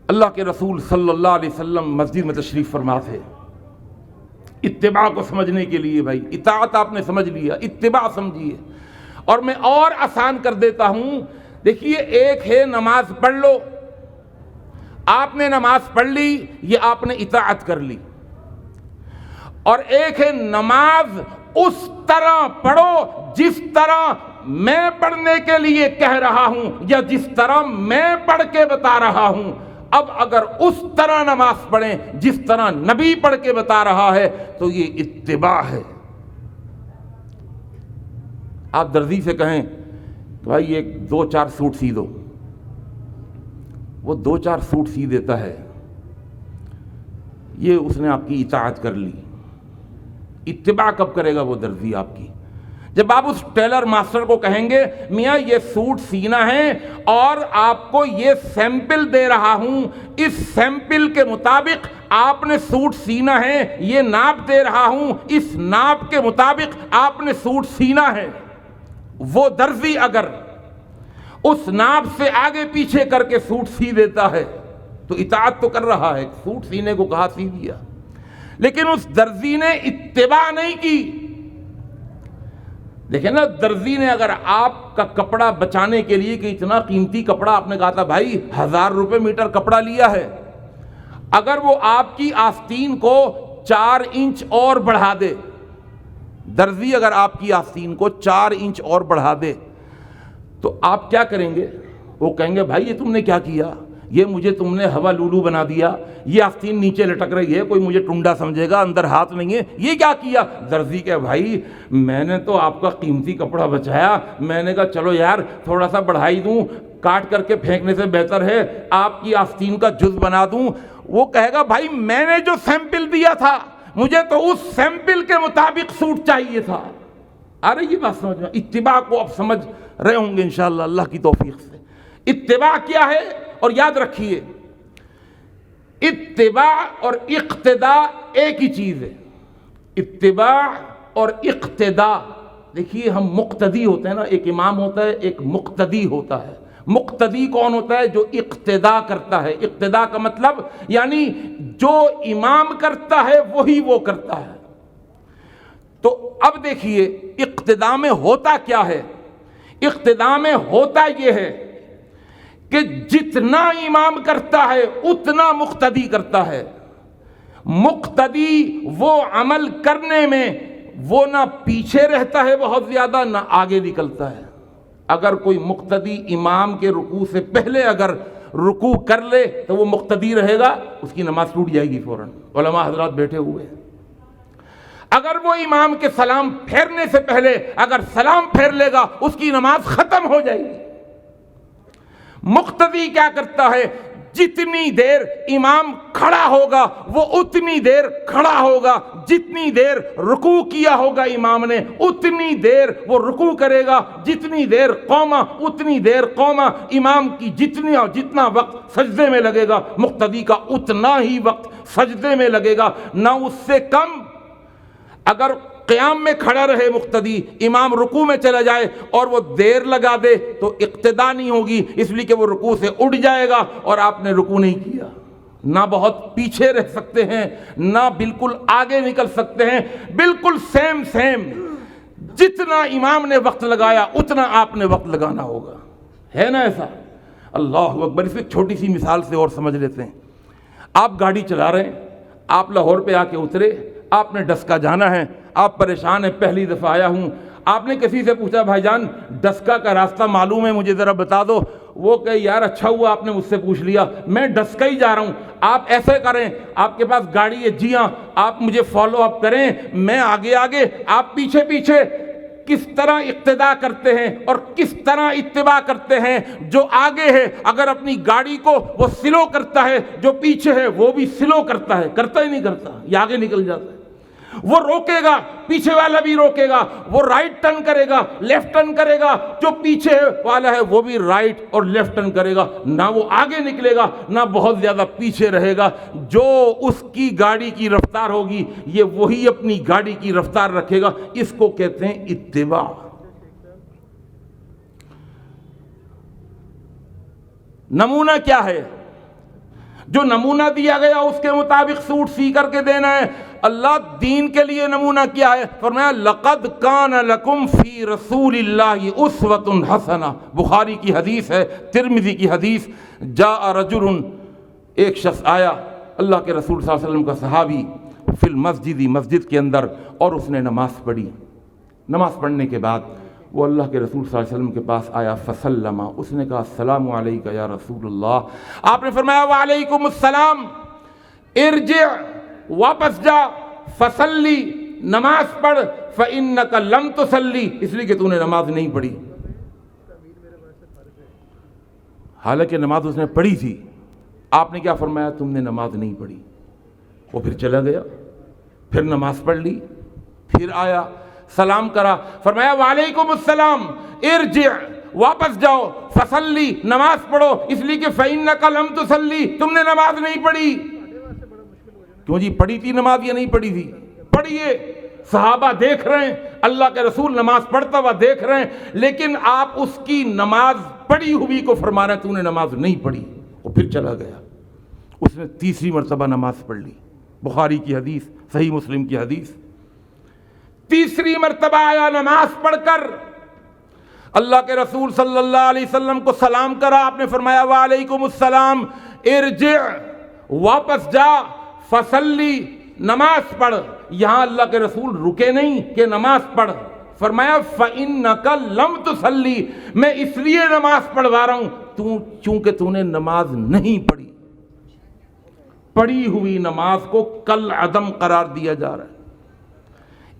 اللہ کے رسول صلی اللہ علیہ وسلم مسجد میں تشریف فرما تھے، اتباع کو سمجھنے کے لیے۔ بھائی اطاعت آپ نے سمجھ لیا، اتباع سمجھیے۔ اور میں اور آسان کر دیتا ہوں، دیکھیے ایک ہے نماز پڑھ لو، آپ نے نماز پڑھ لی، یہ آپ نے اطاعت کر لی، اور ایک ہے نماز اس طرح پڑھو جس طرح میں پڑھنے کے لیے کہہ رہا ہوں یا جس طرح میں پڑھ کے بتا رہا ہوں۔ اب اگر اس طرح نماز پڑھیں جس طرح نبی پڑھ کے بتا رہا ہے تو یہ اتباع ہے۔ آپ درزی سے کہیں کہ بھائی ایک 2-4 سوٹ سی دو، وہ 2-4 سوٹ سی دیتا ہے، یہ اس نے آپ کی اطاعت کر لی۔ اتباع کب کرے گا وہ درزی آپ کی؟ جب آپ اس ٹیلر ماسٹر کو کہیں گے میاں یہ سوٹ سینا ہے اور آپ کو یہ سیمپل دے رہا ہوں، اس سیمپل کے مطابق آپ نے سوٹ سینا ہے، یہ ناپ دے رہا ہوں، اس ناپ کے مطابق آپ نے سوٹ سینا ہے۔ وہ درزی اگر اس ناپ سے آگے پیچھے کر کے سوٹ سی دیتا ہے تو اطاعت تو کر رہا ہے، سوٹ سینے کو کہا سی دیا، لیکن اس درزی نے اتباع نہیں کی۔ دیکھیں نا، درزی نے اگر آپ کا کپڑا بچانے کے لیے کہ اتنا قیمتی کپڑا آپ نے کہا تھا بھائی 1000 روپے میٹر کپڑا لیا ہے، اگر وہ آپ کی آستین کو 4 انچ اور بڑھا دے، درزی اگر آپ کی آستین کو 4 انچ اور بڑھا دے تو آپ کیا کریں گے؟ وہ کہیں گے بھائی یہ تم نے کیا کیا، یہ مجھے تم نے ہوا لولو بنا دیا، یہ آستین نیچے لٹک رہی ہے، کوئی مجھے ٹنڈا سمجھے گا، اندر ہاتھ نہیں ہے، یہ کیا کیا؟ درزی کہ بھائی میں نے تو آپ کا قیمتی کپڑا بچایا، میں نے کہا چلو یار تھوڑا سا بڑھائی دوں، کاٹ کر کے پھینکنے سے بہتر ہے آپ کی آستین کا جز بنا دوں۔ وہ کہے گا بھائی میں نے جو سیمپل دیا تھا مجھے تو اس سیمپل کے مطابق سوٹ چاہیے تھا۔ آ رہی یہ بات سمجھ میں؟ اتباع کو اب سمجھ رہے ہوں گے انشاءاللہ اللہ کی توفیق سے۔ اتباع کیا ہے؟ اور یاد رکھیے اتباع اور اقتداء ایک ہی چیز ہے۔ اتباع اور اقتداء، دیکھیے ہم مقتدی ہوتے ہیں نا، ایک امام ہوتا ہے ایک مقتدی ہوتا ہے۔ مقتدی کون ہوتا ہے؟ جو اقتداء کرتا ہے۔ اقتداء کا مطلب یعنی جو امام کرتا ہے وہی وہ کرتا ہے۔ تو اب دیکھیے اقتداء میں ہوتا کیا ہے؟ اقتداء میں ہوتا یہ ہے کہ جتنا امام کرتا ہے اتنا مقتدی کرتا ہے۔ مقتدی وہ عمل کرنے میں وہ نہ پیچھے رہتا ہے بہت زیادہ، نہ آگے نکلتا ہے۔ اگر کوئی مقتدی امام کے رکوع سے پہلے اگر رکوع کر لے تو وہ مقتدی رہے گا، اس کی نماز ٹوٹ جائے گی فوراً۔ علماء حضرات بیٹھے ہوئے ہیں، اگر وہ امام کے سلام پھیرنے سے پہلے اگر سلام پھیر لے گا اس کی نماز ختم ہو جائے گی۔ مقتدی کیا کرتا ہے؟ جتنی دیر امام کھڑا ہوگا وہ اتنی دیر کھڑا ہوگا، جتنی دیر رکوع کیا ہوگا امام نے اتنی دیر وہ رکوع کرے گا، جتنی دیر قوما اتنی دیر قوما۔ امام کی جتنا وقت سجدے میں لگے گا مقتدی کا اتنا ہی وقت سجدے میں لگے گا، نہ اس سے کم۔ اگر قیام میں کھڑا رہے مقتدی، امام رکوع میں چلا جائے اور وہ دیر لگا دے تو اقتداء نہیں ہوگی، اس لیے کہ وہ رکوع سے اٹھ جائے گا اور آپ نے رکوع نہیں کیا۔ نہ بہت پیچھے رہ سکتے ہیں نہ بالکل آگے نکل سکتے ہیں، بالکل سیم جتنا امام نے وقت لگایا اتنا آپ نے وقت لگانا ہوگا، ہے نا ایسا؟ اللہ اکبر۔ اس ایک چھوٹی سی مثال سے اور سمجھ لیتے ہیں۔ آپ گاڑی چلا رہے ہیں، آپ لاہور پہ آ کے اترے، آپ نے ڈسکا جانا ہے، آپ پریشان ہیں، پہلی دفعہ آیا ہوں، آپ نے کسی سے پوچھا بھائی جان ڈسکا کا راستہ معلوم ہے مجھے ذرا بتا دو، وہ کہے یار اچھا ہوا آپ نے مجھ سے پوچھ لیا، میں ڈسکا ہی جا رہا ہوں، آپ ایسے کریں، آپ کے پاس گاڑی ہے، جی ہاں، آپ مجھے فالو اپ کریں، میں آگے آگے آپ پیچھے پیچھے، کس طرح اقتداء کرتے ہیں اور کس طرح اتباع کرتے ہیں۔ جو آگے ہے اگر اپنی گاڑی کو وہ سلو کرتا ہے، جو پیچھے ہے وہ بھی سلو کرتا ہے، کرتا ہی نہیں کرتا، یہ آگے نکل جاتا ہے۔ وہ روکے گا، پیچھے والا بھی روکے گا، وہ رائٹ ٹرن کرے گا، لیفٹ ٹرن کرے گا، جو پیچھے والا ہے وہ بھی رائٹ اور لیفٹ ٹرن کرے گا، نہ وہ آگے نکلے گا نہ بہت زیادہ پیچھے رہے گا۔ جو اس کی گاڑی کی رفتار ہوگی یہ وہی اپنی گاڑی کی رفتار رکھے گا، اس کو کہتے ہیں اتباع۔ نمونہ کیا ہے؟ جو نمونہ دیا گیا اس کے مطابق سوٹ سی کر کے دینا ہے۔ اللہ دین کے لیے نمونہ کیا ہے؟ فرمایا لقد کان لکم فی رسول اللہ اسوۃ حسنہ، بخاری کی حدیث ہے، ترمذی کی حدیث۔ جاء رجل، ایک شخص آیا اللہ کے رسول صلی اللہ علیہ وسلم کا صحابی، فی المسجد، مسجد کے اندر، اور اس نے نماز پڑھی۔ نماز پڑھنے کے بعد وہ اللہ کے رسول صلی اللہ علیہ وسلم کے پاس آیا، فسلم، اس نے کہا السلام علیکہ یا رسول اللہ۔ آپ نے فرمایا وعلیکم السلام، ارجع، واپس جا، فصلی، نماز پڑھ، فإنک لم تصلی، اس لیے کہ تو نے نماز نہیں پڑھی۔ حالانکہ نماز اس نے پڑھی تھی، آپ نے کیا فرمایا؟ تم نے نماز نہیں پڑھی۔ وہ پھر چلا گیا، پھر نماز پڑھ لی، پھر آیا، سلام کرا، فرمایا وعلیکم السلام، ارجع، واپس جاؤ، فصلی، نماز پڑھو، اس لیے کہ فإنک لم تصلی، تم نے نماز نہیں پڑھی۔ کیوں جی؟ پڑھی تھی نماز یا نہیں پڑھی تھی؟ پڑھیے، صحابہ دیکھ رہے ہیں، اللہ کے رسول نماز پڑھتا ہوا دیکھ رہے ہیں، لیکن آپ اس کی نماز پڑھی ہوئی کو فرما رہے ہیں تو نے نماز نہیں پڑھی۔ وہ پھر چلا گیا، اس نے تیسری مرتبہ نماز پڑھ لی، بخاری کی حدیث، صحیح مسلم کی حدیث۔ تیسری مرتبہ آیا، نماز پڑھ کر اللہ کے رسول صلی اللہ علیہ وسلم کو سلام کرا، آپ نے فرمایا وعلیکم السلام، ارجع، واپس جا، فصلی، نماز پڑھ۔ یہاں اللہ کے رسول رکے نہیں کہ نماز پڑھ، فرمایا فإنک لم تصلی، میں اس لیے نماز پڑھوا رہا ہوں چونکہ تو نے نماز نہیں پڑھی۔ پڑھی ہوئی نماز کو کل عدم قرار دیا جا رہا ہے۔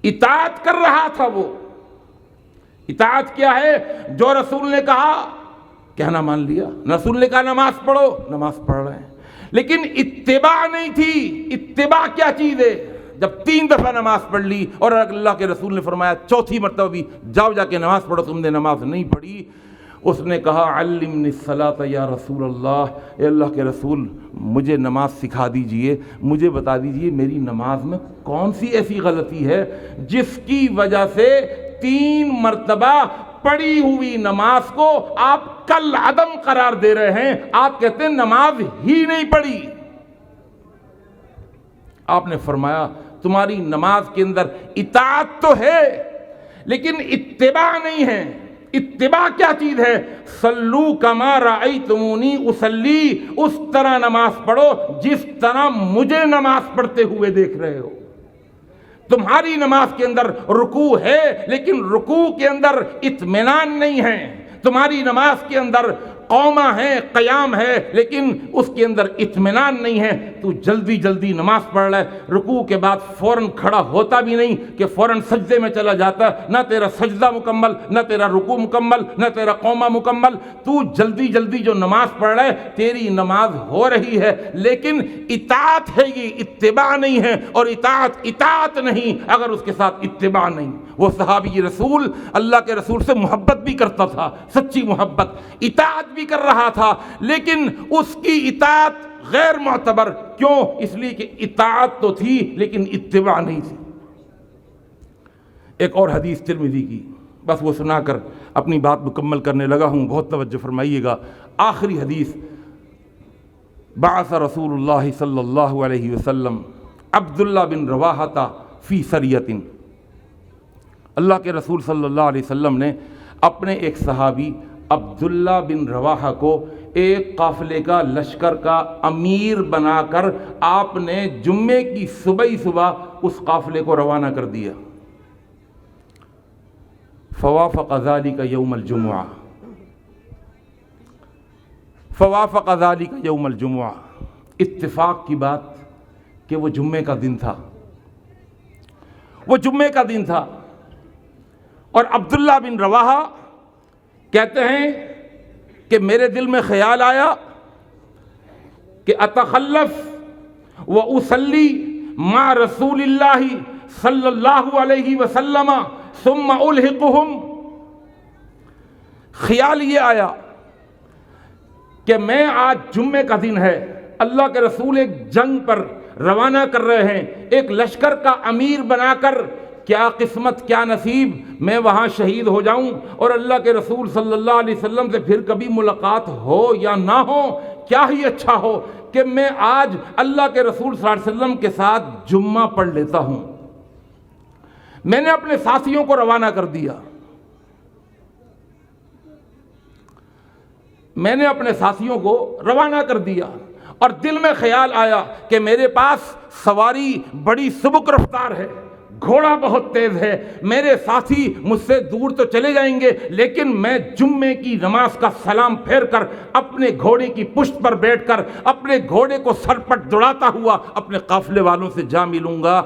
اطاعت کر رہا تھا وہ۔ اطاعت کیا ہے؟ جو رسول نے کہا کہنا مان لیا، رسول نے کہا نماز پڑھو، نماز پڑھ رہے ہیں، لیکن اتباع نہیں تھی۔ اتباع کیا چیز ہے؟ جب 3 دفعہ نماز پڑھ لی اور اللہ کے رسول نے فرمایا چوتھی مرتبہ بھی جاؤ جا کے نماز پڑھو، تم نے نماز نہیں پڑھی، اس نے کہا علمنی الصلاۃ یا رسول اللہ، اے اللہ کے رسول مجھے نماز سکھا دیجئے، مجھے بتا دیجئے میری نماز میں کون سی ایسی غلطی ہے جس کی وجہ سے 3 مرتبہ پڑھی ہوئی نماز کو آپ کل عدم قرار دے رہے ہیں، آپ کہتے ہیں نماز ہی نہیں پڑھی۔ آپ نے فرمایا تمہاری نماز کے اندر اطاعت تو ہے لیکن اتباع نہیں ہے۔ اتباع کیا چیز ہے؟ صلو کما رأیتمونی اصلی، اس طرح نماز پڑھو جس طرح مجھے نماز پڑھتے ہوئے دیکھ رہے ہو۔ تمہاری نماز کے اندر رکوع ہے لیکن رکوع کے اندر اطمینان نہیں ہے، تمہاری نماز کے اندر قومہ ہے، قیام ہے، لیکن اس کے اندر اطمینان نہیں ہے، تو جلدی جلدی نماز پڑھ رہا ہے، رکوع کے بعد فوراً کھڑا ہوتا بھی نہیں کہ فوراً سجدے میں چلا جاتا، نہ تیرا سجدہ مکمل، نہ تیرا رکوع مکمل، نہ تیرا قومہ مکمل، تو جلدی جلدی جو نماز پڑھ رہا ہے تیری نماز ہو رہی ہے لیکن اطاعت ہے، یہ اتباع نہیں ہے، اور اطاعت نہیں اگر اس کے ساتھ اتباع نہیں۔ وہ صحابی رسول اللہ کے رسول سے محبت بھی کرتا تھا، سچی محبت، اطاعت بھی کر رہا تھا، لیکن اس کی اطاعت غیر معتبر، کیوں؟ اس لیے کہ اطاعت تو تھی لیکن اتباع نہیں تھی۔ ایک اور حدیث ترمذی کی، بس وہ سنا کر اپنی بات مکمل کرنے لگا ہوں، بہت توجہ فرمائیے گا۔ آخری حدیث بعث رسول اللہ صلی اللہ علیہ وسلم عبداللہ بن رواحہ فی سریۃ، اللہ کے رسول صلی اللہ علیہ وسلم نے اپنے ایک صحابی عبداللہ بن رواحہ کو ایک قافلے کا لشکر کا امیر بنا کر آپ نے جمعے کی صبح اس قافلے کو روانہ کر دیا۔ فوافق ذلك یوم الجمعہ، فوافق ذلك یوم الجمعہ، اتفاق کی بات کہ وہ جمعے کا دن تھا، وہ جمعے کا دن تھا، اور عبداللہ بن رواحہ کہتے ہیں کہ میرے دل میں خیال آیا کہ اتخلف و اصلی مع رسول اللہ صلی اللہ علیہ وسلم ثم الحقہم، خیال یہ آیا کہ میں آج جمعے کا دن ہے، اللہ کے رسول ایک جنگ پر روانہ کر رہے ہیں، ایک لشکر کا امیر بنا کر، کیا قسمت کیا نصیب میں وہاں شہید ہو جاؤں اور اللہ کے رسول صلی اللہ علیہ وسلم سے پھر کبھی ملاقات ہو یا نہ ہو، کیا ہی اچھا ہو کہ میں آج اللہ کے رسول صلی اللہ علیہ وسلم کے ساتھ جمعہ پڑھ لیتا ہوں۔ میں نے اپنے ساتھیوں کو روانہ کر دیا، میں نے اپنے ساتھیوں کو روانہ کر دیا، اور دل میں خیال آیا کہ میرے پاس سواری بڑی سبک رفتار ہے، گھوڑا بہت تیز ہے، میرے ساتھی مجھ سے دور تو چلے جائیں گے، لیکن میں جمعے کی نماز کا سلام پھیر کر اپنے گھوڑے کی پشت پر بیٹھ کر اپنے گھوڑے کو سر پٹ دوڑاتا ہوا اپنے قافلے والوں سے جا ملوں گا۔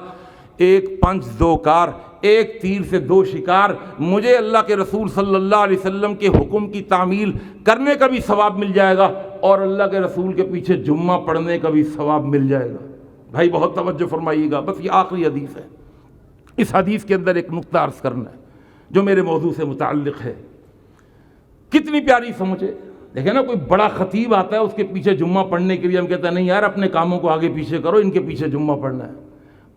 ایک پنج دو کار، ایک تیر سے دو شکار، مجھے اللہ کے رسول صلی اللہ علیہ وسلم کے حکم کی تعمیل کرنے کا بھی ثواب مل جائے گا، اور اللہ کے رسول کے پیچھے جمعہ پڑھنے کا بھی ثواب مل جائے گا۔ بھائی بہت توجہ فرمائیے گا، بس یہ آخری حدیث ہے، اس حدیث کے اندر ایک نقطہ عرض کرنا ہے جو میرے موضوع سے متعلق ہے۔ کتنی پیاری سمجھے، دیکھیں نا، کوئی بڑا خطیب آتا ہے اس کے پیچھے جمعہ پڑھنے کے لیے، ہم کہتے ہیں نہیں یار اپنے کاموں کو آگے پیچھے کرو، ان کے پیچھے جمعہ پڑھنا ہے،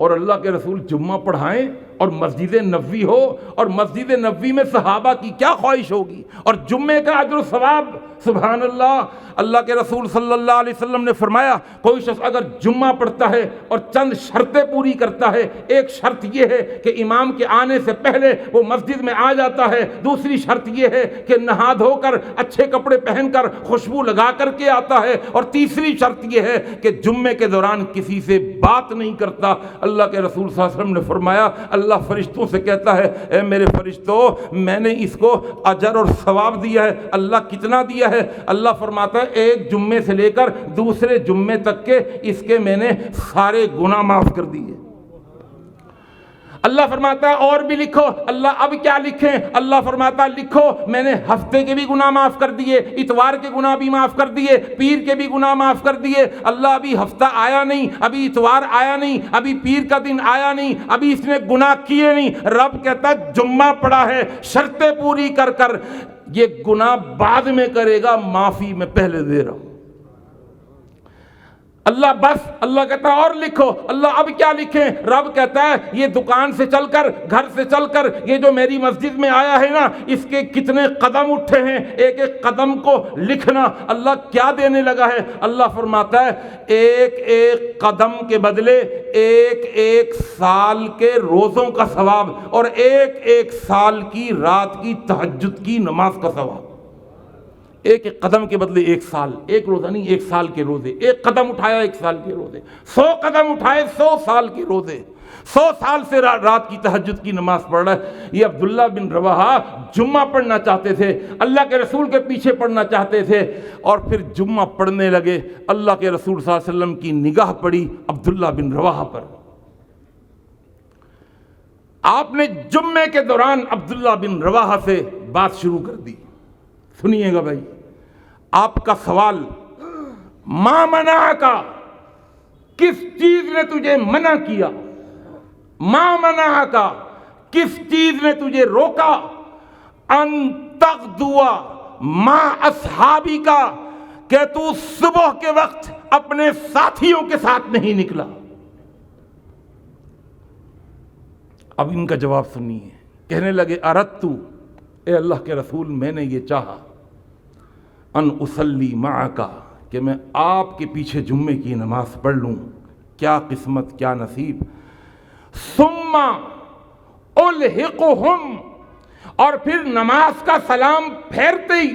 اور اللہ کے رسول جمعہ پڑھائیں اور مسجد نبوی ہو، اور مسجد نبوی میں صحابہ کی کیا خواہش ہوگی، اور جمعے کا اجر و ثواب، سبحان اللہ۔ اللہ کے رسول صلی اللہ علیہ وسلم نے فرمایا کوئی شخص اگر جمعہ پڑھتا ہے اور چند شرطیں پوری کرتا ہے، ایک شرط یہ ہے کہ امام کے آنے سے پہلے وہ مسجد میں آ جاتا ہے، دوسری شرط یہ ہے کہ نہا دھو کر اچھے کپڑے پہن کر خوشبو لگا کر کے آتا ہے، اور تیسری شرط یہ ہے کہ جمعے کے دوران کسی سے بات نہیں کرتا۔ اللہ کے رسول صلی اللہ علیہ وسلم نے فرمایا اللہ فرشتوں سے کہتا ہے اے میرے فرشتوں، میں نے اس کو اجر اور ثواب دیا ہے۔ اللہ کتنا دیا ہے؟ اللہ فرماتا ہے ایک جمعے سے لے کر دوسرے جمعے تک کے اس کے میں نے سارے گناہ معاف کر دیے۔ اللہ فرماتا ہے اور بھی لکھو۔ اللہ اب کیا لکھیں؟ اللہ فرماتا ہے لکھو میں نے ہفتے کے بھی گناہ معاف کر دیے، اتوار کے گناہ بھی معاف کر دیے، پیر کے بھی گناہ معاف کر دیے۔ اللہ ابھی ہفتہ آیا نہیں، ابھی اتوار آیا نہیں، ابھی پیر کا دن آیا نہیں، ابھی اس نے گناہ کیے نہیں۔ رب کہتا ہے جمعہ پڑا ہے، شرطیں پوری کر کر یہ گناہ بعد میں کرے گا، معافی میں پہلے دے رہا ہوں۔ اللہ بس، اللہ کہتا ہے اور لکھو۔ اللہ اب کیا لکھیں؟ رب کہتا ہے یہ دکان سے چل کر، گھر سے چل کر، یہ جو میری مسجد میں آیا ہے نا، اس کے کتنے قدم اٹھے ہیں، ایک ایک قدم کو لکھنا۔ اللہ کیا دینے لگا ہے؟ اللہ فرماتا ہے ایک ایک قدم کے بدلے ایک ایک سال کے روزوں کا ثواب، اور ایک ایک سال کی رات کی تہجد کی نماز کا ثواب۔ ایک ایک قدم کے بدلے ایک سال، ایک روزہ نہیں، ایک سال کے روزے۔ ایک قدم اٹھایا ایک سال کے روزے، 100 قدم اٹھائے 100 سال کے روزے، 100 سال سے رات کی تہجد کی نماز پڑھ رہا ہے۔ یہ عبداللہ بن رواحہ جمعہ پڑھنا چاہتے تھے، اللہ کے رسول کے پیچھے پڑھنا چاہتے تھے، اور پھر جمعہ پڑھنے لگے۔ اللہ کے رسول صلی اللہ علیہ وسلم کی نگاہ پڑی عبداللہ بن رواحہ پر۔ آپ نے جمعے کے دوران عبداللہ بن رواحہ سے بات شروع کر دی۔ سنیے گا بھائی، آپ کا سوال ما منع کا، کس چیز نے تجھے منع کیا؟ ما منع کا، کس چیز نے تجھے روکا؟ ان تغدوا ما اصحابی کا، کہ تو صبح کے وقت اپنے ساتھیوں کے ساتھ نہیں نکلا۔ اب ان کا جواب سنیے، کہنے لگے اردت، اے اللہ کے رسول میں نے یہ چاہا، ان اصلی معک، کہ میں آپ کے پیچھے جمعے کی نماز پڑھ لوں، کیا قسمت، کیا نصیب۔ ثم الحقہم، اور پھر نماز کا سلام پھیرتے ہی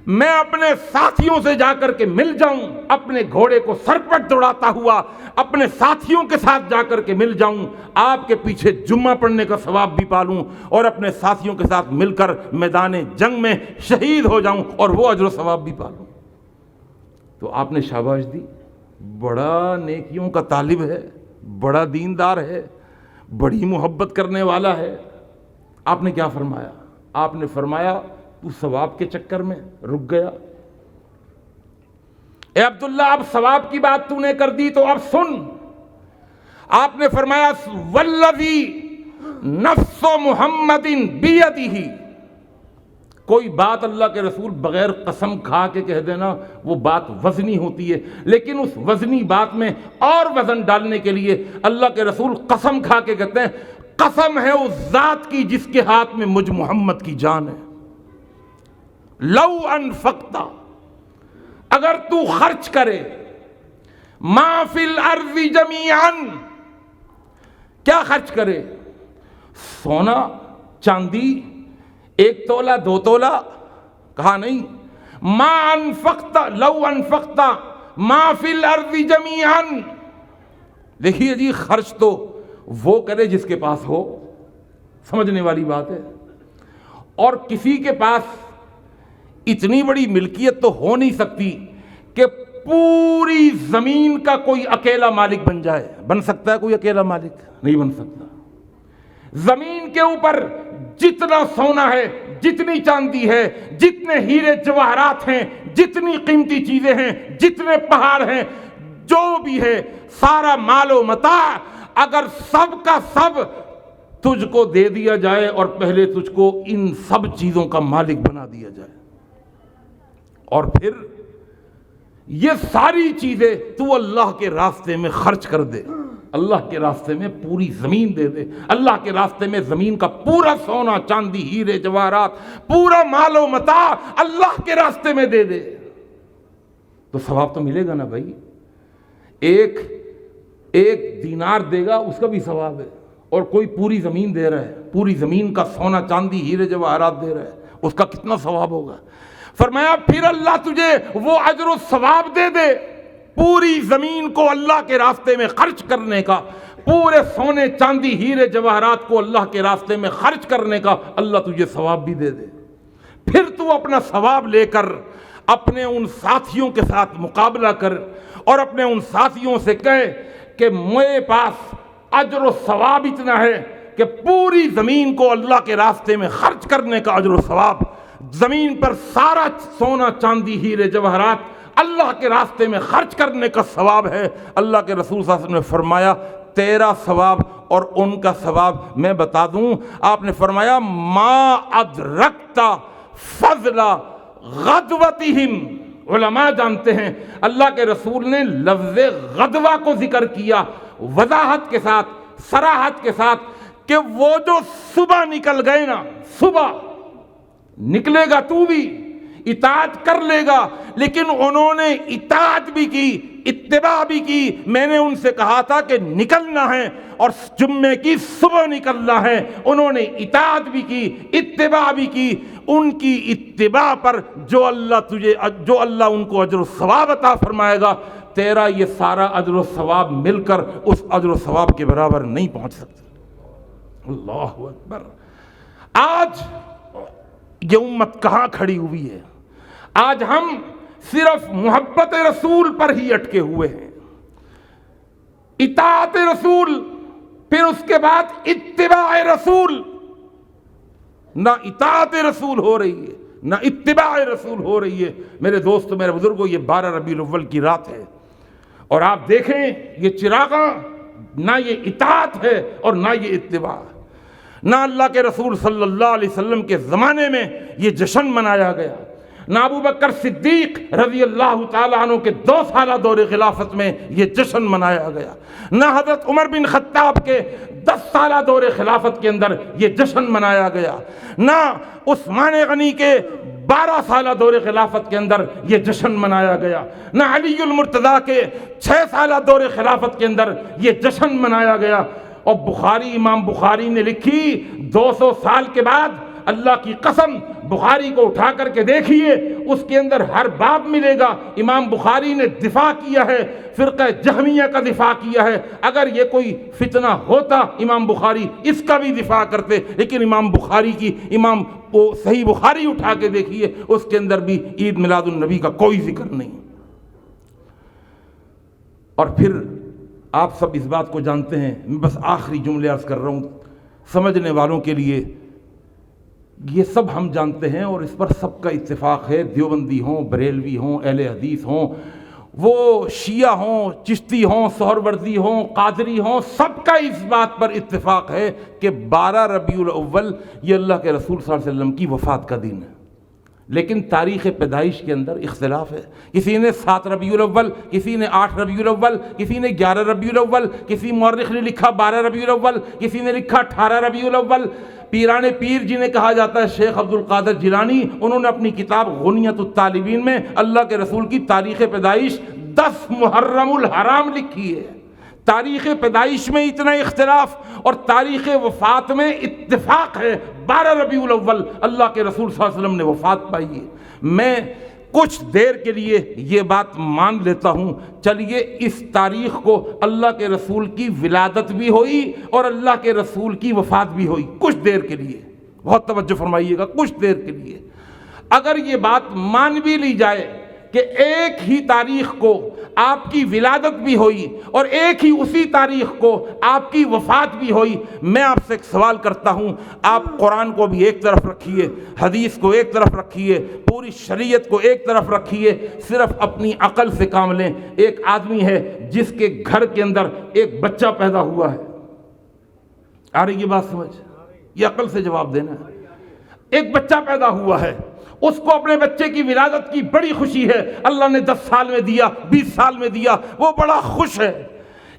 میں اپنے ساتھیوں سے جا کر کے مل جاؤں، اپنے گھوڑے کو سر پر دوڑاتا ہوا اپنے ساتھیوں کے ساتھ جا کر کے مل جاؤں، آپ کے پیچھے جمعہ پڑھنے کا ثواب بھی پالوں اور اپنے ساتھیوں کے ساتھ مل کر میدان جنگ میں شہید ہو جاؤں اور وہ اجر و ثواب بھی پالوں۔ تو آپ نے شاباش دی، بڑا نیکیوں کا طالب ہے، بڑا دیندار ہے، بڑی محبت کرنے والا ہے۔ آپ نے کیا فرمایا؟ آپ نے فرمایا تو ثواب کے چکر میں رک گیا۔ اے عبداللہ، اب ثواب کی بات تو نے کر دی تو اب سن۔ آپ نے فرمایا والذی نفس محمد بیدہ، کوئی بات اللہ کے رسول بغیر قسم کھا کے کہہ دینا وہ بات وزنی ہوتی ہے، لیکن اس وزنی بات میں اور وزن ڈالنے کے لیے اللہ کے رسول قسم کھا کے کہتے ہیں قسم ہے اس ذات کی جس کے ہاتھ میں مجھ محمد کی جان ہے، لو انفقت، اگر تو خرچ کرے، ما فی الارض جمیعا، کیا خرچ کرے؟ سونا چاندی، 1 تولہ 2 تولہ، کہا نہیں، ما انفقت لو انفقت ما فی الارض جمیعا۔ دیکھیے جی، خرچ تو وہ کرے جس کے پاس ہو، سمجھنے والی بات ہے، اور کسی کے پاس اتنی بڑی ملکیت تو ہو نہیں سکتی کہ پوری زمین کا کوئی اکیلا مالک بن جائے۔ بن سکتا ہے کوئی اکیلا مالک؟ نہیں بن سکتا۔ زمین کے اوپر جتنا سونا ہے، جتنی چاندی ہے، جتنے ہیرے جواہرات ہیں، جتنی قیمتی چیزیں ہیں، جتنے پہاڑ ہیں، جو بھی ہے سارا مال و متاع، اگر سب کا سب تجھ کو دے دیا جائے اور پہلے تجھ کو ان سب چیزوں کا مالک بنا دیا جائے، اور پھر یہ ساری چیزیں تو اللہ کے راستے میں خرچ کر دے، اللہ کے راستے میں پوری زمین دے دے، اللہ کے راستے میں زمین کا پورا سونا چاندی ہیرے جواہرات پورا مال و متاع اللہ کے راستے میں دے دے، تو ثواب تو ملے گا نا بھائی۔ ایک دینار دے گا اس کا بھی ثواب ہے، اور کوئی پوری زمین دے رہا ہے، پوری زمین کا سونا چاندی ہیرے جواہرات دے رہا ہے، اس کا کتنا ثواب ہوگا؟ فرمایا پھر اللہ تجھے وہ اجر و ثواب دے دے، پوری زمین کو اللہ کے راستے میں خرچ کرنے کا، پورے سونے چاندی ہیرے جواہرات کو اللہ کے راستے میں خرچ کرنے کا اللہ تجھے ثواب بھی دے دے۔ پھر تو اپنا ثواب لے کر اپنے ان ساتھیوں کے ساتھ مقابلہ کر اور اپنے ان ساتھیوں سے کہے کہ میرے پاس اجر و ثواب اتنا ہے کہ پوری زمین کو اللہ کے راستے میں خرچ کرنے کا اجر و ثواب، زمین پر سارا سونا چاندی ہیرے جواہرات اللہ کے راستے میں خرچ کرنے کا ثواب ہے۔ اللہ کے رسول صلی اللہ علیہ وسلم نے فرمایا تیرا ثواب اور ان کا ثواب میں بتا دوں۔ آپ نے فرمایا ما ادرکت فضل غدوتہم، علماء جانتے ہیں اللہ کے رسول نے لفظ غدوہ کو ذکر کیا وضاحت کے ساتھ، صراحت کے ساتھ، کہ وہ جو صبح نکل گئے نا، صبح نکلے گا تو بھی اطاعت کر لے گا، لیکن انہوں نے اطاعت بھی کی، اتباع بھی کی۔ میں نے ان سے کہا تھا کہ نکلنا ہے اور جمعے کی صبح نکلنا ہے، انہوں نے اطاعت بھی کی، اتباع بھی کی۔ ان کی اتباع پر جو اللہ ان کو اجر و ثواب عطا فرمائے گا، تیرا یہ سارا اجر و ثواب مل کر اس اجر و ثواب کے برابر نہیں پہنچ سکتا۔ اللہ اکبر۔ آج یہ امت کہاں کھڑی ہوئی ہے؟ آج ہم صرف محبت رسول پر ہی اٹکے ہوئے ہیں، اطاعت رسول، پھر اس کے بعد اتباع رسول۔ نہ اطاعت رسول ہو رہی ہے، نہ اتباع رسول ہو رہی ہے۔ میرے دوستو، میرے بزرگوں، یہ 12 ربیع الاول کی رات ہے، اور آپ دیکھیں یہ چراغاں، نہ یہ اطاعت ہے اور نہ یہ اتباع۔ نہ اللہ کے رسول صلی اللہ علیہ وسلم کے زمانے میں یہ جشن منایا گیا، نہ ابو بکر صدیق رضی اللہ تعالیٰ عنہ کے 2 سالہ دور خلافت میں یہ جشن منایا گیا، نہ حضرت عمر بن خطاب کے 10 سالہ دور خلافت کے اندر یہ جشن منایا گیا، نہ عثمان غنی کے 12 سالہ دور خلافت کے اندر یہ جشن منایا گیا، نہ علی المرتضیٰ کے 6 سالہ دور خلافت کے اندر یہ جشن منایا گیا۔ اور بخاری، امام بخاری نے لکھی 200 سال کے بعد، اللہ کی قسم بخاری کو اٹھا کر کے دیکھیے، اس کے اندر ہر باب ملے گا امام بخاری نے دفاع کیا ہے، فرقہ جہمیہ کا دفاع کیا ہے۔ اگر یہ کوئی فتنہ ہوتا امام بخاری اس کا بھی دفاع کرتے، لیکن امام بخاری کی صحیح بخاری اٹھا کے دیکھیے، اس کے اندر بھی عید میلاد النبی کا کوئی ذکر نہیں۔ اور پھر آپ سب اس بات کو جانتے ہیں، میں بس آخری جملے عرض کر رہا ہوں سمجھنے والوں کے لیے، یہ سب ہم جانتے ہیں اور اس پر سب کا اتفاق ہے، دیوبندی ہوں، بریلوی ہوں، اہل حدیث ہوں، وہ شیعہ ہوں، چشتی ہوں، سہروردی ہوں، قادری ہوں، سب کا اس بات پر اتفاق ہے کہ 12 ربیع الاول یہ اللہ کے رسول صلی اللہ علیہ وسلم کی وفات کا دن ہے۔ لیکن تاریخ پیدائش کے اندر اختلاف ہے، کسی نے 7 ربیع الاول، کسی نے 8 ربیع الاول، کسی نے 11 ربیع الاول، کسی مورخ نے لکھا 12 ربیع الاول، کسی نے لکھا 18 ربیع الاول۔ پیران پیر جنہیں کہا جاتا ہے شیخ عبد القادر جیلانی، انہوں نے اپنی کتاب غنیۃ الطالبین میں اللہ کے رسول کی تاریخ پیدائش 10 محرم الحرام لکھی ہے۔ تاریخ پیدائش میں اتنا اختلاف اور تاریخ وفات میں اتفاق ہے، 12 ربیع الاول اللہ کے رسول صلی اللہ علیہ وسلم نے وفات پائی ہے۔ میں کچھ دیر کے لیے یہ بات مان لیتا ہوں، چلیے اس تاریخ کو اللہ کے رسول کی ولادت بھی ہوئی اور اللہ کے رسول کی وفات بھی ہوئی، کچھ دیر کے لیے بہت توجہ فرمائیے گا، کچھ دیر کے لیے اگر یہ بات مان بھی لی جائے کہ ایک ہی تاریخ کو آپ کی ولادت بھی ہوئی اور ایک ہی اسی تاریخ کو آپ کی وفات بھی ہوئی، میں آپ سے ایک سوال کرتا ہوں، آپ قرآن کو بھی ایک طرف رکھیے، حدیث کو ایک طرف رکھیے، پوری شریعت کو ایک طرف رکھیے، صرف اپنی عقل سے کام لیں۔ ایک آدمی ہے جس کے گھر کے اندر ایک بچہ پیدا ہوا ہے، آ رہی یہ بات سمجھ؟ یہ عقل سے جواب دینا ہے۔ ایک بچہ پیدا ہوا ہے، اس کو اپنے بچے کی ولادت کی بڑی خوشی ہے، اللہ نے 10 سال میں دیا، 20 سال میں دیا، وہ بڑا خوش ہے،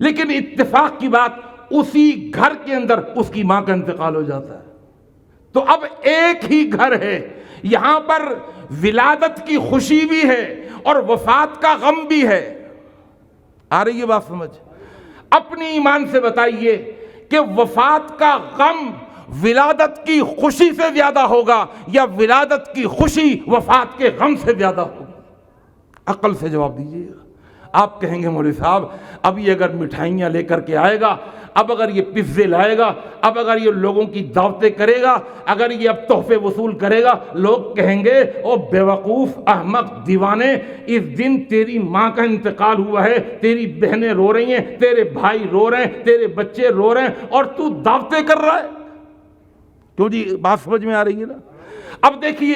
لیکن اتفاق کی بات اسی گھر کے اندر اس کی ماں کا انتقال ہو جاتا ہے۔ تو اب ایک ہی گھر ہے، یہاں پر ولادت کی خوشی بھی ہے اور وفات کا غم بھی ہے۔ آ رہی ہے بات سمجھ؟ اپنی ایمان سے بتائیے کہ وفات کا غم ولادت کی خوشی سے زیادہ ہوگا یا ولادت کی خوشی وفات کے غم سے زیادہ ہوگی؟ عقل سے جواب دیجیے گا۔ آپ کہیں گے مولوی صاحب اب یہ اگر مٹھائیاں لے کر کے آئے گا، اب اگر یہ پزے لائے گا، اب اگر یہ لوگوں کی دعوتیں کرے گا، اگر یہ اب تحفے وصول کرے گا، لوگ کہیں گے او بیوقوف احمق دیوانے، اس دن تیری ماں کا انتقال ہوا ہے، تیری بہنیں رو رہی ہیں، تیرے بھائی رو رہے ہیں، تیرے بچے رو رہے ہیں اور تو دعوتیں کر رہا ہے۔ کیوں جی بات سمجھ میں آ رہی ہے نا؟ اب دیکھیے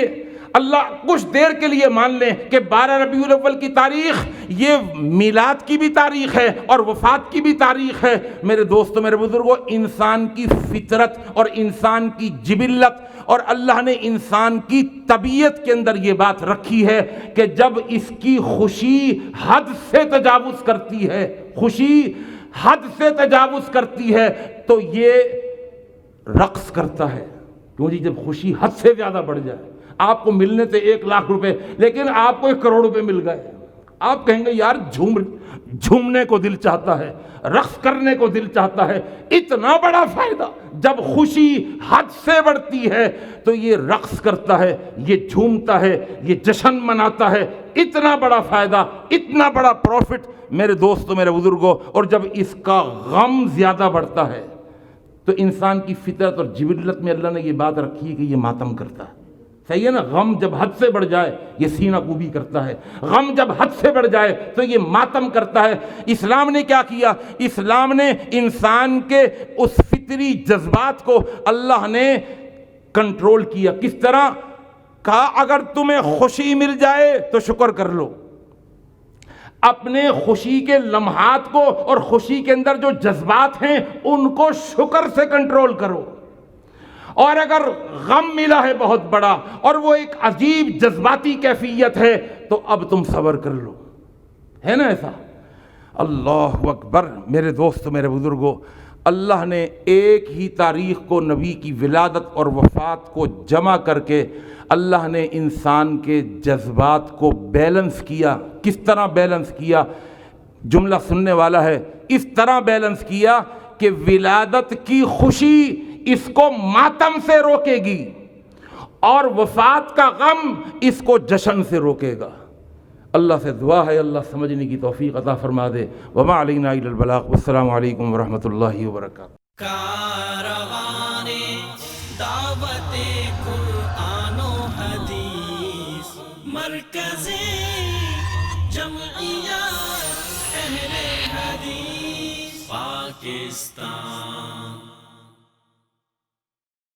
اللہ کچھ دیر کے لیے مان لیں کہ 12 ربیع الاول کی تاریخ یہ میلاد کی بھی تاریخ ہے اور وفات کی بھی تاریخ ہے۔ میرے دوستو، میرے بزرگوں، انسان کی فطرت اور انسان کی جبلت اور اللہ نے انسان کی طبیعت کے اندر یہ بات رکھی ہے کہ جب اس کی خوشی حد سے تجاوز کرتی ہے، خوشی حد سے تجاوز کرتی ہے تو یہ رقص کرتا ہے۔ کیوں جی؟ جب خوشی حد سے زیادہ بڑھ جائے، آپ کو ملنے تھے 1 لاکھ روپے لیکن آپ کو 1 کروڑ روپے مل گئے، آپ کہیں گے یار جھومنے کو دل چاہتا ہے، رقص کرنے کو دل چاہتا ہے۔ اتنا بڑا فائدہ جب خوشی حد سے بڑھتی ہے تو یہ رقص کرتا ہے، یہ جھومتا ہے، یہ جشن مناتا ہے۔ اتنا بڑا فائدہ، اتنا بڑا پروفٹ میرے دوستو، میرے بزرگوں، اور جب اس کا غم زیادہ بڑھتا ہے تو انسان کی فطرت اور جبلت میں اللہ نے یہ بات رکھی ہے کہ یہ ماتم کرتا ہے۔ صحیح ہے نا؟ غم جب حد سے بڑھ جائے یہ سینہ کوبی کرتا ہے، غم جب حد سے بڑھ جائے تو یہ ماتم کرتا ہے۔ اسلام نے کیا کیا؟ اسلام نے انسان کے اس فطری جذبات کو اللہ نے کنٹرول کیا۔ کس طرح؟ کہا اگر تمہیں خوشی مل جائے تو شکر کر لو، اپنے خوشی کے لمحات کو اور خوشی کے اندر جو جذبات ہیں ان کو شکر سے کنٹرول کرو، اور اگر غم ملا ہے بہت بڑا اور وہ ایک عجیب جذباتی کیفیت ہے تو اب تم صبر کر لو۔ ہے نا ایسا؟ اللہ اکبر! میرے دوست، میرے بزرگوں، اللہ نے ایک ہی تاریخ کو نبی کی ولادت اور وفات کو جمع کر کے اللہ نے انسان کے جذبات کو بیلنس کیا۔ کس طرح بیلنس کیا؟ جملہ سننے والا ہے، اس طرح بیلنس کیا کہ ولادت کی خوشی اس کو ماتم سے روکے گی اور وفات کا غم اس کو جشن سے روکے گا۔ اللہ سے دعا ہے اللہ سمجھنے کی توفیق عطا فرما دے۔ وما علینا الا البلاغ۔ والسلام علیکم ورحمۃ اللہ وبرکاتہ۔ کاروان دعوت قرآن و حدیث، مرکز جمعیت اہل حدیث پاکستان۔